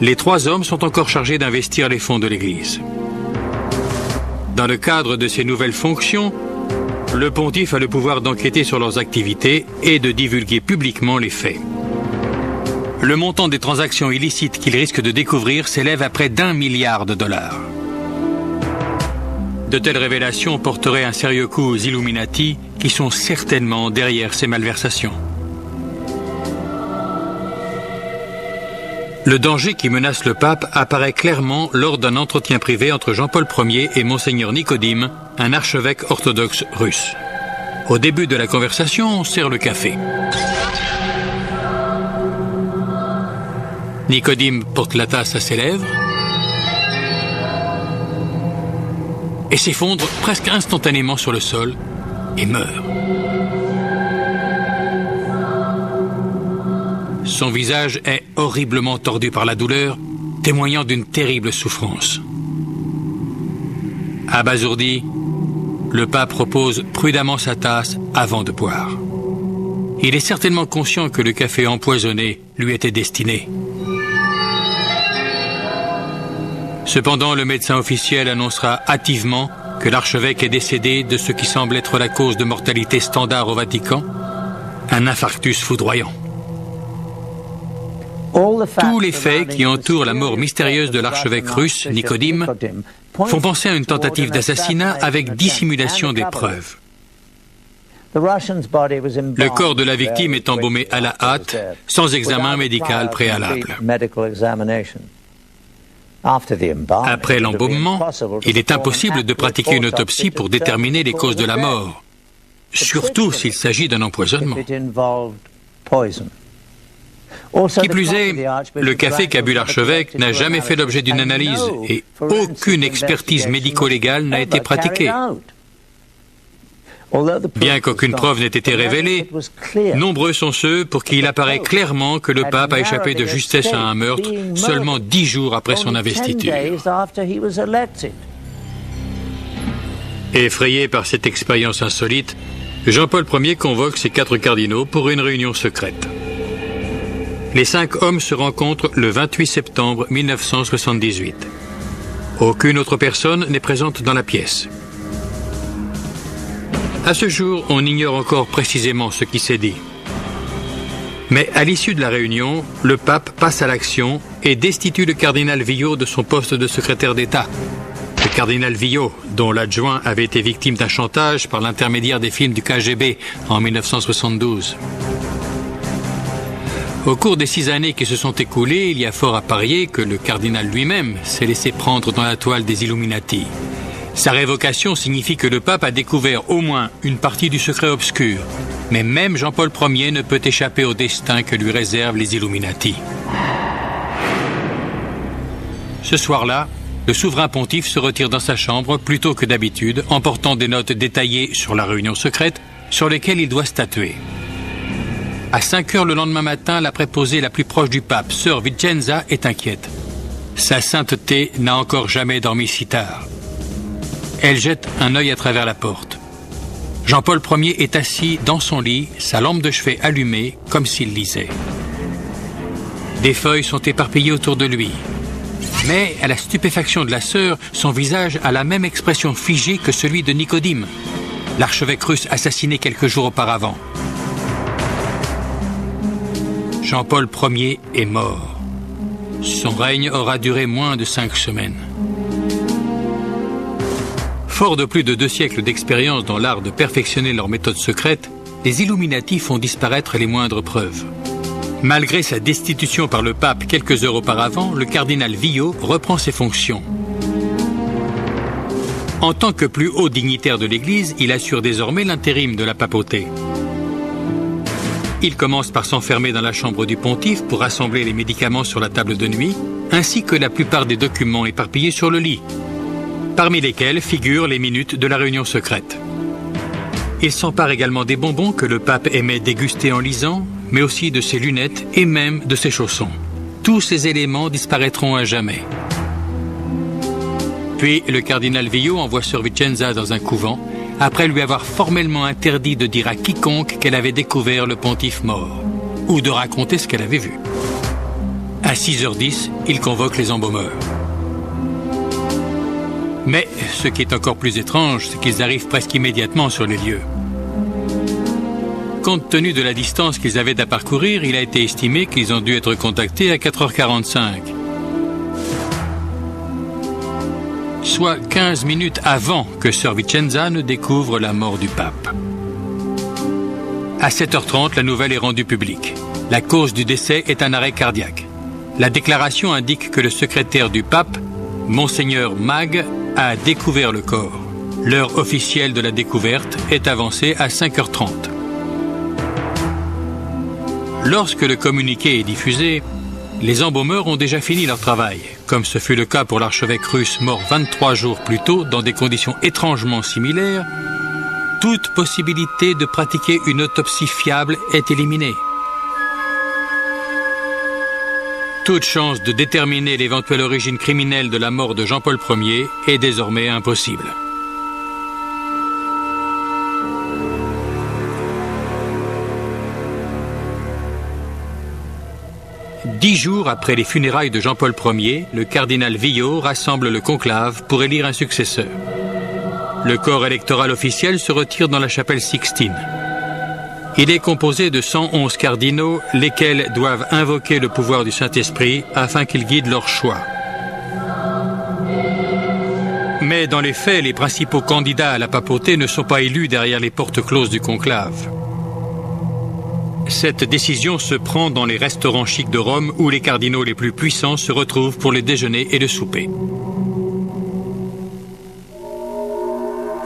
les 3 hommes sont encore chargés d'investir les fonds de l'Église. Dans le cadre de ces nouvelles fonctions, le pontife a le pouvoir d'enquêter sur leurs activités et de divulguer publiquement les faits. Le montant des transactions illicites qu'il risque de découvrir s'élève à près d'1 milliard de dollars. De telles révélations porteraient un sérieux coup aux Illuminati qui sont certainement derrière ces malversations. Le danger qui menace le pape apparaît clairement lors d'un entretien privé entre Jean-Paul Ier et Monseigneur Nicodime, un archevêque orthodoxe russe. Au début de la conversation, on sert le café. Nicodime porte la tasse à ses lèvres et s'effondre presque instantanément sur le sol et meurt. Son visage est horriblement tordu par la douleur, témoignant d'une terrible souffrance. Abasourdi, le pape repose prudemment sa tasse avant de boire. Il est certainement conscient que le café empoisonné lui était destiné. Cependant, le médecin officiel annoncera hâtivement que l'archevêque est décédé de ce qui semble être la cause de mortalité standard au Vatican, un infarctus foudroyant. Tous les faits qui entourent la mort mystérieuse de l'archevêque russe, Nicodime, font penser à une tentative d'assassinat avec dissimulation des preuves. Le corps de la victime est embaumé à la hâte, sans examen médical préalable. Après l'embaumement, il est impossible de pratiquer une autopsie pour déterminer les causes de la mort, surtout s'il s'agit d'un empoisonnement. Qui plus est, le café qu'a bu l'archevêque n'a jamais fait l'objet d'une analyse et aucune expertise médico-légale n'a été pratiquée. Bien qu'aucune preuve n'ait été révélée, nombreux sont ceux pour qui il apparaît clairement que le pape a échappé de justesse à un meurtre seulement 10 jours après son investiture. Effrayé par cette expérience insolite, Jean-Paul Ier convoque ses 4 cardinaux pour une réunion secrète. Les 5 hommes se rencontrent le 28 septembre 1978. Aucune autre personne n'est présente dans la pièce. À ce jour, on ignore encore précisément ce qui s'est dit. Mais à l'issue de la réunion, le pape passe à l'action et destitue le cardinal Villot de son poste de secrétaire d'État. Le cardinal Villot, dont l'adjoint avait été victime d'un chantage par l'intermédiaire des films du KGB en 1972. Au cours des 6 années qui se sont écoulées, il y a fort à parier que le cardinal lui-même s'est laissé prendre dans la toile des Illuminati. Sa révocation signifie que le pape a découvert au moins une partie du secret obscur. Mais même Jean-Paul Ier ne peut échapper au destin que lui réservent les Illuminati. Ce soir-là, le souverain pontife se retire dans sa chambre plus tôt que d'habitude, emportant des notes détaillées sur la réunion secrète sur lesquelles il doit statuer. À 5 heures le lendemain matin, la préposée la plus proche du pape, sœur Vicenza, est inquiète. Sa sainteté n'a encore jamais dormi si tard. Elle jette un œil à travers la porte. Jean-Paul Ier est assis dans son lit, sa lampe de chevet allumée, comme s'il lisait. Des feuilles sont éparpillées autour de lui. Mais, à la stupéfaction de la sœur, son visage a la même expression figée que celui de Nicodime, l'archevêque russe assassiné quelques jours auparavant. Jean-Paul Ier est mort. Son règne aura duré moins de 5 semaines. Fort de plus de 2 siècles d'expérience dans l'art de perfectionner leurs méthodes secrètes, les Illuminati font disparaître les moindres preuves. Malgré sa destitution par le pape quelques heures auparavant, le cardinal Villot reprend ses fonctions. En tant que plus haut dignitaire de l'Église, il assure désormais l'intérim de la papauté. Il commence par s'enfermer dans la chambre du pontife pour rassembler les médicaments sur la table de nuit, ainsi que la plupart des documents éparpillés sur le lit, parmi lesquels figurent les minutes de la réunion secrète. Il s'empare également des bonbons que le pape aimait déguster en lisant, mais aussi de ses lunettes et même de ses chaussons. Tous ces éléments disparaîtront à jamais. Puis le cardinal Villot envoie sœur Vicenza dans un couvent, après lui avoir formellement interdit de dire à quiconque qu'elle avait découvert le pontife mort, ou de raconter ce qu'elle avait vu. À 6h10, il convoque les embaumeurs. Mais ce qui est encore plus étrange, c'est qu'ils arrivent presque immédiatement sur les lieux. Compte tenu de la distance qu'ils avaient à parcourir, il a été estimé qu'ils ont dû être contactés à 4h45. Soit 15 minutes avant que sœur Vicenza ne découvre la mort du pape. À 7h30, la nouvelle est rendue publique. La cause du décès est un arrêt cardiaque. La déclaration indique que le secrétaire du pape, Monseigneur Mag, a découvert le corps. L'heure officielle de la découverte est avancée à 5h30. Lorsque le communiqué est diffusé, les embaumeurs ont déjà fini leur travail, comme ce fut le cas pour l'archevêque russe mort 23 jours plus tôt dans des conditions étrangement similaires. Toute possibilité de pratiquer une autopsie fiable est éliminée. Toute chance de déterminer l'éventuelle origine criminelle de la mort de Jean-Paul Ier est désormais impossible. Dix jours après les funérailles de Jean-Paul Ier, le cardinal Villot rassemble le conclave pour élire un successeur. Le corps électoral officiel se retire dans la chapelle Sixtine. Il est composé de 111 cardinaux, lesquels doivent invoquer le pouvoir du Saint-Esprit afin qu'il guide leur choix. Mais dans les faits, les principaux candidats à la papauté ne sont pas élus derrière les portes closes du conclave. Cette décision se prend dans les restaurants chics de Rome où les cardinaux les plus puissants se retrouvent pour le déjeuner et le souper.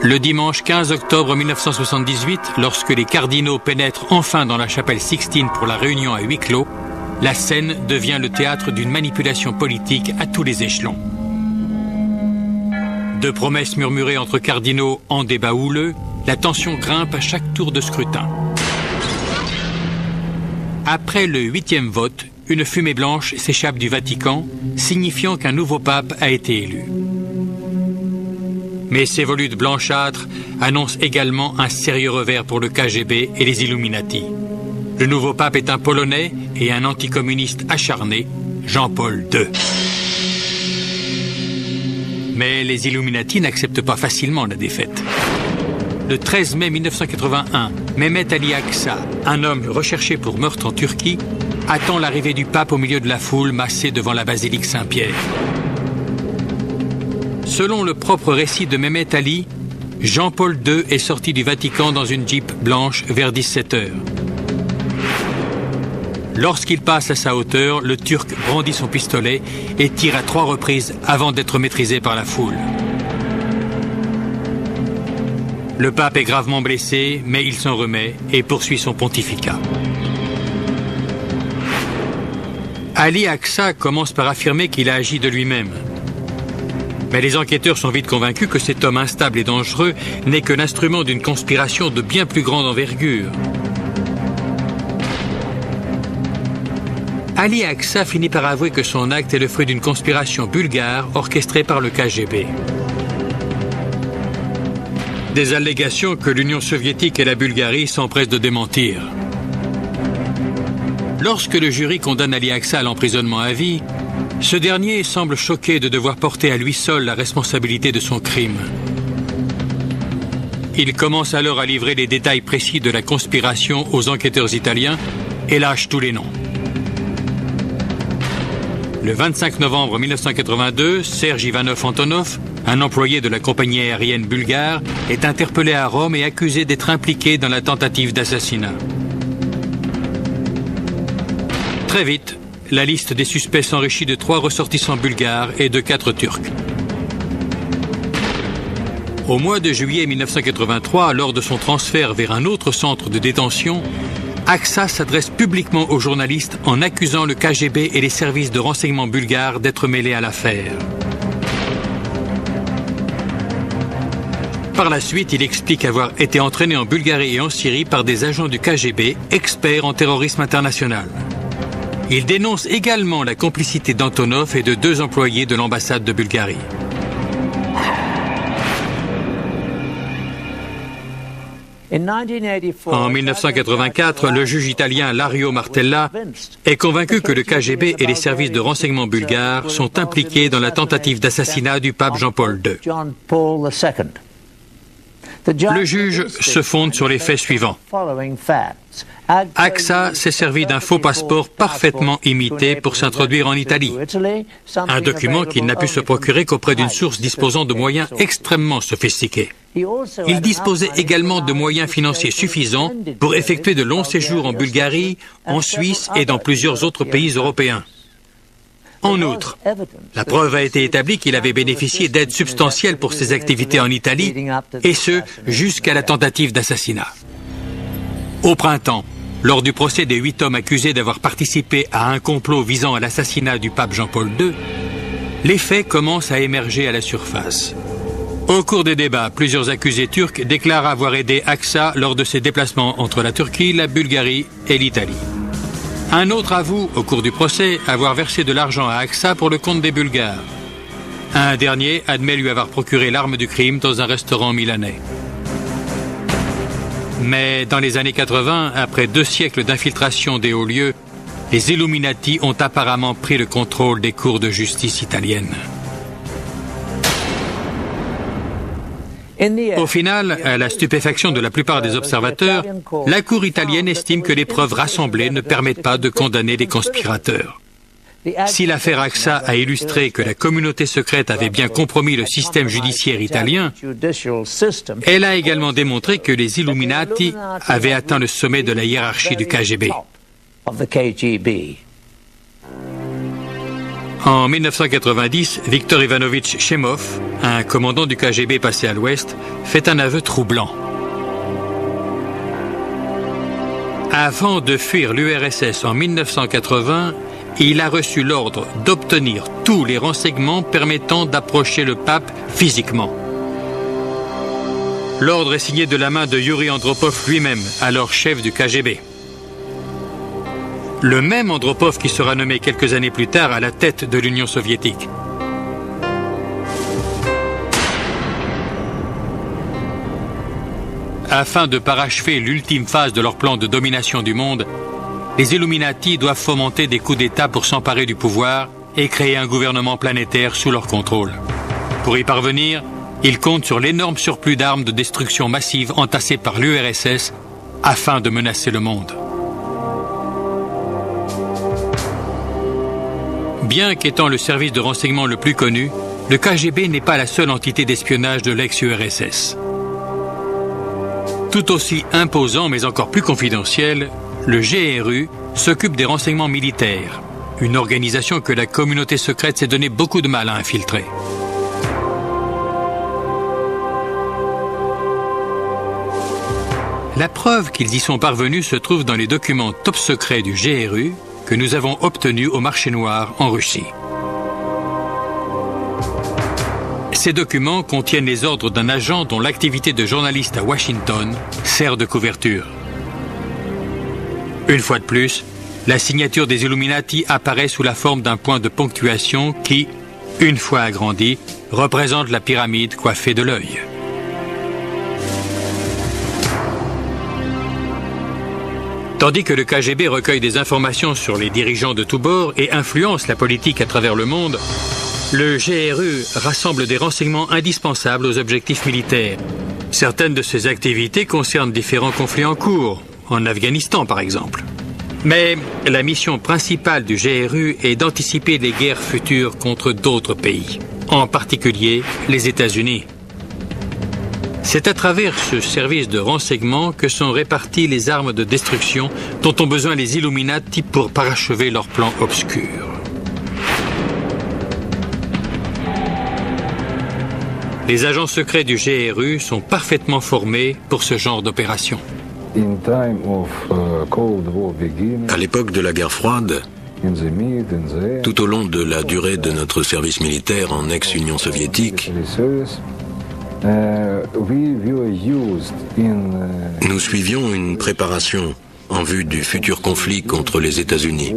Le dimanche 15 octobre 1978, lorsque les cardinaux pénètrent enfin dans la chapelle Sixtine pour la réunion à huis clos, la scène devient le théâtre d'une manipulation politique à tous les échelons. De promesses murmurées entre cardinaux en débat houleux, la tension grimpe à chaque tour de scrutin. Après le 8e vote, une fumée blanche s'échappe du Vatican, signifiant qu'un nouveau pape a été élu. Mais ces volutes blanchâtres annoncent également un sérieux revers pour le KGB et les Illuminati. Le nouveau pape est un Polonais et un anticommuniste acharné, Jean-Paul II. Mais les Illuminati n'acceptent pas facilement la défaite. Le 13 mai 1981, Mehmet Ali Aksa, un homme recherché pour meurtre en Turquie, attend l'arrivée du pape au milieu de la foule massée devant la basilique Saint-Pierre. Selon le propre récit de Mehmet Ali, Jean-Paul II est sorti du Vatican dans une Jeep blanche vers 17h. Lorsqu'il passe à sa hauteur, le Turc brandit son pistolet et tire à 3 reprises avant d'être maîtrisé par la foule. Le pape est gravement blessé, mais il s'en remet et poursuit son pontificat. Ali Aksa commence par affirmer qu'il a agi de lui-même. Mais les enquêteurs sont vite convaincus que cet homme instable et dangereux n'est que l'instrument d'une conspiration de bien plus grande envergure. Ali Aksa finit par avouer que son acte est le fruit d'une conspiration bulgare orchestrée par le KGB. Des allégations que l'Union soviétique et la Bulgarie s'empressent de démentir. Lorsque le jury condamne Ali Aksa à l'emprisonnement à vie, ce dernier semble choqué de devoir porter à lui seul la responsabilité de son crime. Il commence alors à livrer les détails précis de la conspiration aux enquêteurs italiens et lâche tous les noms. Le 25 novembre 1982, Serge Ivanov Antonov, un employé de la compagnie aérienne bulgare, est interpellé à Rome et accusé d'être impliqué dans la tentative d'assassinat. Très vite, la liste des suspects s'enrichit de 3 ressortissants bulgares et de 4 Turcs. Au mois de juillet 1983, lors de son transfert vers un autre centre de détention, Aksa s'adresse publiquement aux journalistes en accusant le KGB et les services de renseignement bulgares d'être mêlés à l'affaire. Par la suite, il explique avoir été entraîné en Bulgarie et en Syrie par des agents du KGB, experts en terrorisme international. Il dénonce également la complicité d'Antonov et de 2 employés de l'ambassade de Bulgarie. En 1984, le juge italien Lario Martella est convaincu que le KGB et les services de renseignement bulgares sont impliqués dans la tentative d'assassinat du pape Jean-Paul II. Le juge se fonde sur les faits suivants. Aksa s'est servi d'un faux passeport parfaitement imité pour s'introduire en Italie. Un document qu'il n'a pu se procurer qu'auprès d'une source disposant de moyens extrêmement sophistiqués. Il disposait également de moyens financiers suffisants pour effectuer de longs séjours en Bulgarie, en Suisse et dans plusieurs autres pays européens. En outre, la preuve a été établie qu'il avait bénéficié d'aides substantielles pour ses activités en Italie, et ce, jusqu'à la tentative d'assassinat. Au printemps, lors du procès des 8 hommes accusés d'avoir participé à un complot visant à l'assassinat du pape Jean-Paul II, les faits commencent à émerger à la surface. Au cours des débats, plusieurs accusés turcs déclarent avoir aidé Aksa lors de ses déplacements entre la Turquie, la Bulgarie et l'Italie. Un autre avoue, au cours du procès, avoir versé de l'argent à Aksa pour le compte des Bulgares. Un dernier admet lui avoir procuré l'arme du crime dans un restaurant milanais. Mais dans les années 80, après 2 siècles d'infiltration des hauts lieux, les Illuminati ont apparemment pris le contrôle des cours de justice italiennes. Au final, à la stupéfaction de la plupart des observateurs, la Cour italienne estime que les preuves rassemblées ne permettent pas de condamner les conspirateurs. Si l'affaire AXA a illustré que la communauté secrète avait bien compromis le système judiciaire italien, elle a également démontré que les Illuminati avaient atteint le sommet de la hiérarchie du KGB. En 1990, Viktor Ivanovitch Chemov, un commandant du KGB passé à l'Ouest, fait un aveu troublant. Avant de fuir l'URSS en 1980, il a reçu l'ordre d'obtenir tous les renseignements permettant d'approcher le pape physiquement. L'ordre est signé de la main de Yuri Andropov lui-même, alors chef du KGB. Le même Andropov qui sera nommé quelques années plus tard à la tête de l'Union soviétique. Afin de parachever l'ultime phase de leur plan de domination du monde, les Illuminati doivent fomenter des coups d'État pour s'emparer du pouvoir et créer un gouvernement planétaire sous leur contrôle. Pour y parvenir, ils comptent sur l'énorme surplus d'armes de destruction massive entassées par l'URSS afin de menacer le monde. Bien qu'étant le service de renseignement le plus connu, le KGB n'est pas la seule entité d'espionnage de l'ex-URSS. Tout aussi imposant mais encore plus confidentiel, le GRU s'occupe des renseignements militaires, une organisation que la communauté secrète s'est donné beaucoup de mal à infiltrer. La preuve qu'ils y sont parvenus se trouve dans les documents top secrets du GRU que nous avons obtenus au marché noir en Russie. Ces documents contiennent les ordres d'un agent dont l'activité de journaliste à Washington sert de couverture. Une fois de plus, la signature des Illuminati apparaît sous la forme d'un point de ponctuation qui, une fois agrandi, représente la pyramide coiffée de l'œil. Tandis que le KGB recueille des informations sur les dirigeants de tous bords et influence la politique à travers le monde, le GRU rassemble des renseignements indispensables aux objectifs militaires. Certaines de ces activités concernent différents conflits en cours, en Afghanistan par exemple. Mais la mission principale du GRU est d'anticiper les guerres futures contre d'autres pays, en particulier les États-Unis. C'est à travers ce service de renseignement que sont réparties les armes de destruction dont ont besoin les Illuminati pour parachever leurs plans obscurs. Les agents secrets du GRU sont parfaitement formés pour ce genre d'opération. À l'époque de la guerre froide, tout au long de la durée de notre service militaire en ex-Union soviétique, nous suivions une préparation en vue du futur conflit contre les États-Unis.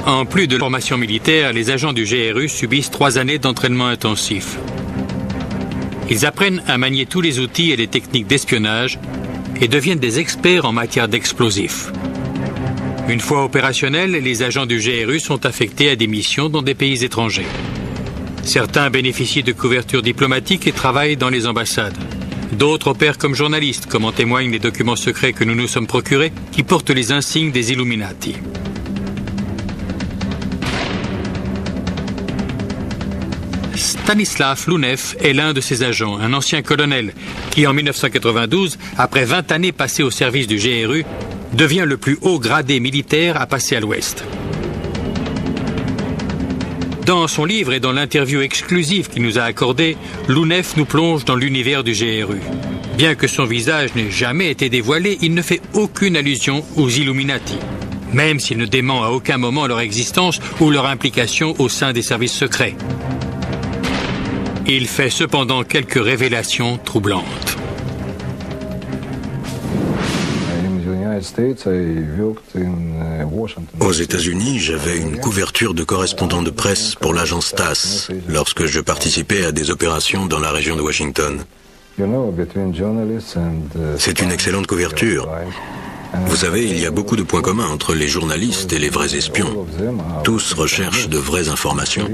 En plus de la formation militaire, les agents du GRU subissent 3 années d'entraînement intensif. Ils apprennent à manier tous les outils et les techniques d'espionnage et deviennent des experts en matière d'explosifs. Une fois opérationnels, les agents du GRU sont affectés à des missions dans des pays étrangers. Certains bénéficient de couverture diplomatique et travaillent dans les ambassades. D'autres opèrent comme journalistes, comme en témoignent les documents secrets que nous nous sommes procurés, qui portent les insignes des Illuminati. Stanislav Lunev est l'un de ces agents, un ancien colonel, qui en 1992, après 20 années passées au service du GRU, devient le plus haut gradé militaire à passer à l'Ouest. Dans son livre et dans l'interview exclusive qu'il nous a accordée, Lunev nous plonge dans l'univers du GRU. Bien que son visage n'ait jamais été dévoilé, il ne fait aucune allusion aux Illuminati, même s'il ne dément à aucun moment leur existence ou leur implication au sein des services secrets. Il fait cependant quelques révélations troublantes. Aux États-Unis, j'avais une couverture de correspondant de presse pour l'agence TASS lorsque je participais à des opérations dans la région de Washington. C'est une excellente couverture. Vous savez, il y a beaucoup de points communs entre les journalistes et les vrais espions. Tous recherchent de vraies informations.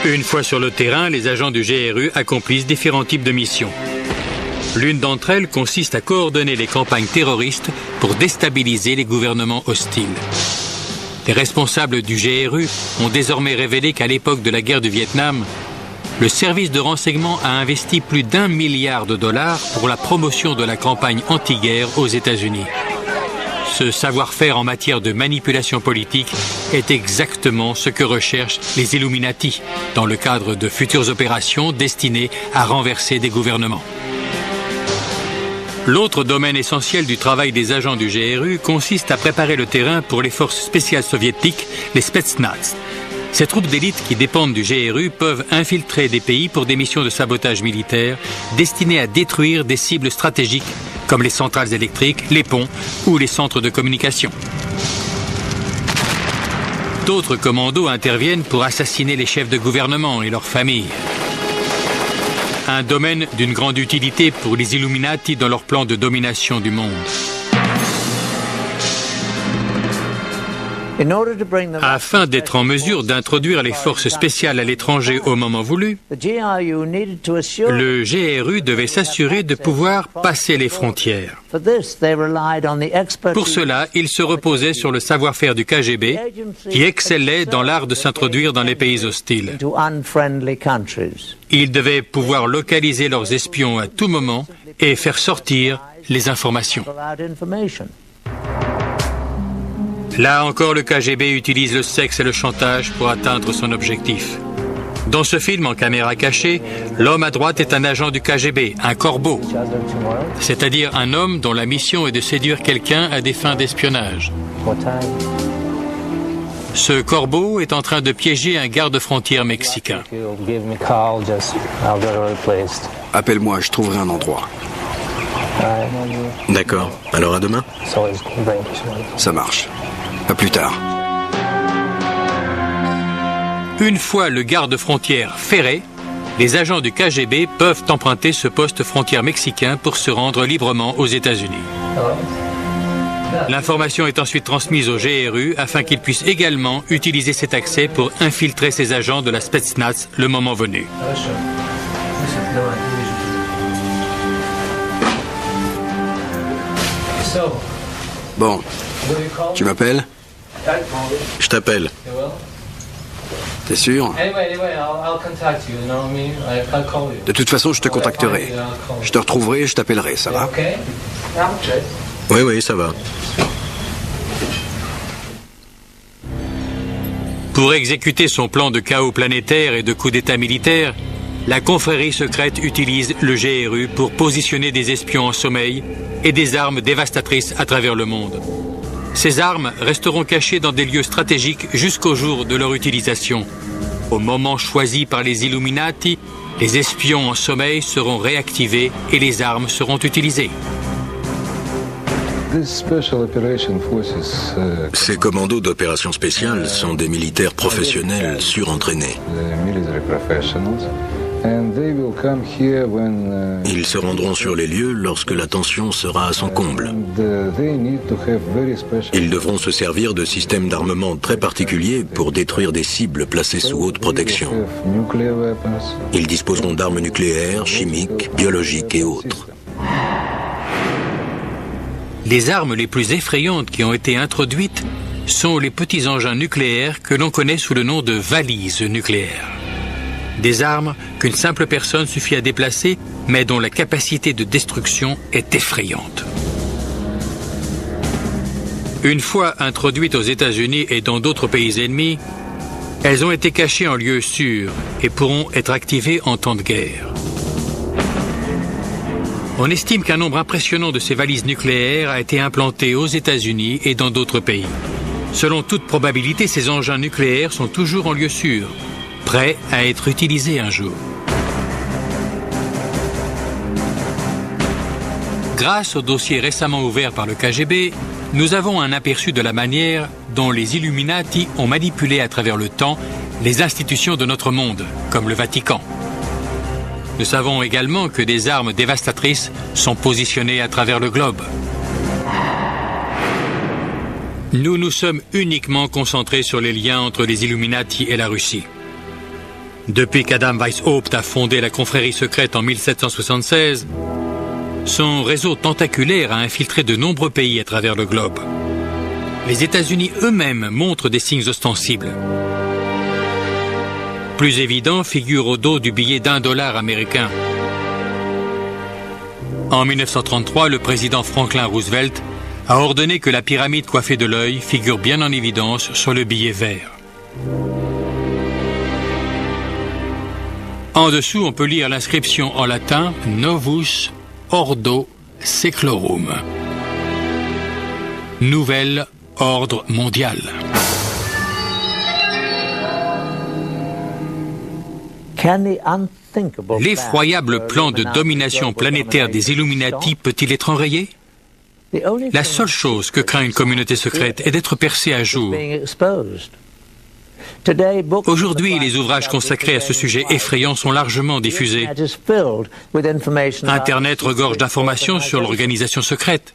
Une fois sur le terrain, les agents du GRU accomplissent différents types de missions. L'une d'entre elles consiste à coordonner les campagnes terroristes pour déstabiliser les gouvernements hostiles. Les responsables du GRU ont désormais révélé qu'à l'époque de la guerre du Vietnam, le service de renseignement a investi plus d'1 milliard de dollars pour la promotion de la campagne anti-guerre aux États-Unis. Ce savoir-faire en matière de manipulation politique est exactement ce que recherchent les Illuminati dans le cadre de futures opérations destinées à renverser des gouvernements. L'autre domaine essentiel du travail des agents du GRU consiste à préparer le terrain pour les forces spéciales soviétiques, les Spetsnaz. Ces troupes d'élite qui dépendent du GRU peuvent infiltrer des pays pour des missions de sabotage militaire destinées à détruire des cibles stratégiques comme les centrales électriques, les ponts ou les centres de communication. D'autres commandos interviennent pour assassiner les chefs de gouvernement et leurs familles. Un domaine d'une grande utilité pour les Illuminati dans leur plan de domination du monde. Afin d'être en mesure d'introduire les forces spéciales à l'étranger au moment voulu, le GRU devait s'assurer de pouvoir passer les frontières. Pour cela, il se reposait sur le savoir-faire du KGB, qui excellait dans l'art de s'introduire dans les pays hostiles. Il devait pouvoir localiser leurs espions à tout moment et faire sortir les informations. Là encore, le KGB utilise le sexe et le chantage pour atteindre son objectif. Dans ce film en caméra cachée, l'homme à droite est un agent du KGB, un corbeau, c'est-à-dire un homme dont la mission est de séduire quelqu'un à des fins d'espionnage. Ce corbeau est en train de piéger un garde-frontière mexicain. Appelle-moi, je trouverai un endroit. D'accord. Alors à demain. Ça marche. À plus tard. Une fois le garde-frontière ferré, les agents du KGB peuvent emprunter ce poste frontière mexicain pour se rendre librement aux États-Unis. L'information est ensuite transmise au GRU afin qu'il puisse également utiliser cet accès pour infiltrer ses agents de la Spetsnaz le moment venu. Bon, tu m'appelles? Je t'appelle. T'es sûr? De toute façon, je te contacterai. Je te retrouverai et je t'appellerai, ça va? Oui, ça va. Pour exécuter son plan de chaos planétaire et de coup d'État militaire, la confrérie secrète utilise le GRU pour positionner des espions en sommeil et des armes dévastatrices à travers le monde. Ces armes resteront cachées dans des lieux stratégiques jusqu'au jour de leur utilisation. Au moment choisi par les Illuminati, les espions en sommeil seront réactivés et les armes seront utilisées. Ces commandos d'opération spéciale sont des militaires professionnels surentraînés. Ils se rendront sur les lieux lorsque la tension sera à son comble. Ils devront se servir de systèmes d'armement très particuliers pour détruire des cibles placées sous haute protection. Ils disposeront d'armes nucléaires, chimiques, biologiques et autres. Les armes les plus effrayantes qui ont été introduites sont les petits engins nucléaires que l'on connaît sous le nom de valises nucléaires. Des armes qu'une simple personne suffit à déplacer, mais dont la capacité de destruction est effrayante. Une fois introduites aux États-Unis et dans d'autres pays ennemis, elles ont été cachées en lieu sûr et pourront être activées en temps de guerre. On estime qu'un nombre impressionnant de ces valises nucléaires a été implanté aux États-Unis et dans d'autres pays. Selon toute probabilité, ces engins nucléaires sont toujours en lieu sûr, prêts à être utilisés un jour. Grâce au dossier récemment ouvert par le KGB, nous avons un aperçu de la manière dont les Illuminati ont manipulé à travers le temps les institutions de notre monde, comme le Vatican. Nous savons également que des armes dévastatrices sont positionnées à travers le globe. Nous nous sommes uniquement concentrés sur les liens entre les Illuminati et la Russie. Depuis qu'Adam Weishaupt a fondé la confrérie secrète en 1776, Son réseau tentaculaire a infiltré de nombreux pays à travers le globe. Les États-Unis eux-mêmes montrent des signes ostensibles. Plus évident figure au dos du billet d'$1 américain. En 1933, le président Franklin Roosevelt a ordonné que la pyramide coiffée de l'œil figure bien en évidence sur le billet vert. En dessous, on peut lire l'inscription en latin « Novus Ordo Seclorum ». Nouvel ordre mondial. L'effroyable plan de domination planétaire des Illuminati peut-il être enrayé? La seule chose que craint une communauté secrète est d'être percée à jour. Aujourd'hui, les ouvrages consacrés à ce sujet effrayant sont largement diffusés. Internet regorge d'informations sur l'organisation secrète.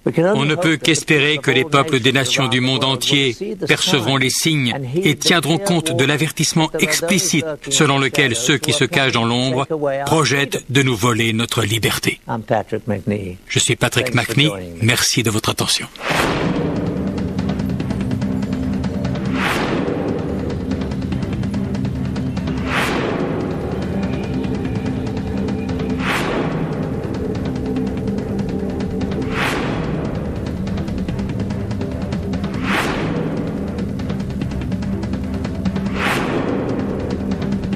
On ne peut qu'espérer que les peuples des nations du monde entier percevront les signes et tiendront compte de l'avertissement explicite selon lequel ceux qui se cachent dans l'ombre projettent de nous voler notre liberté. Je suis Patrick McNee. Merci de votre attention.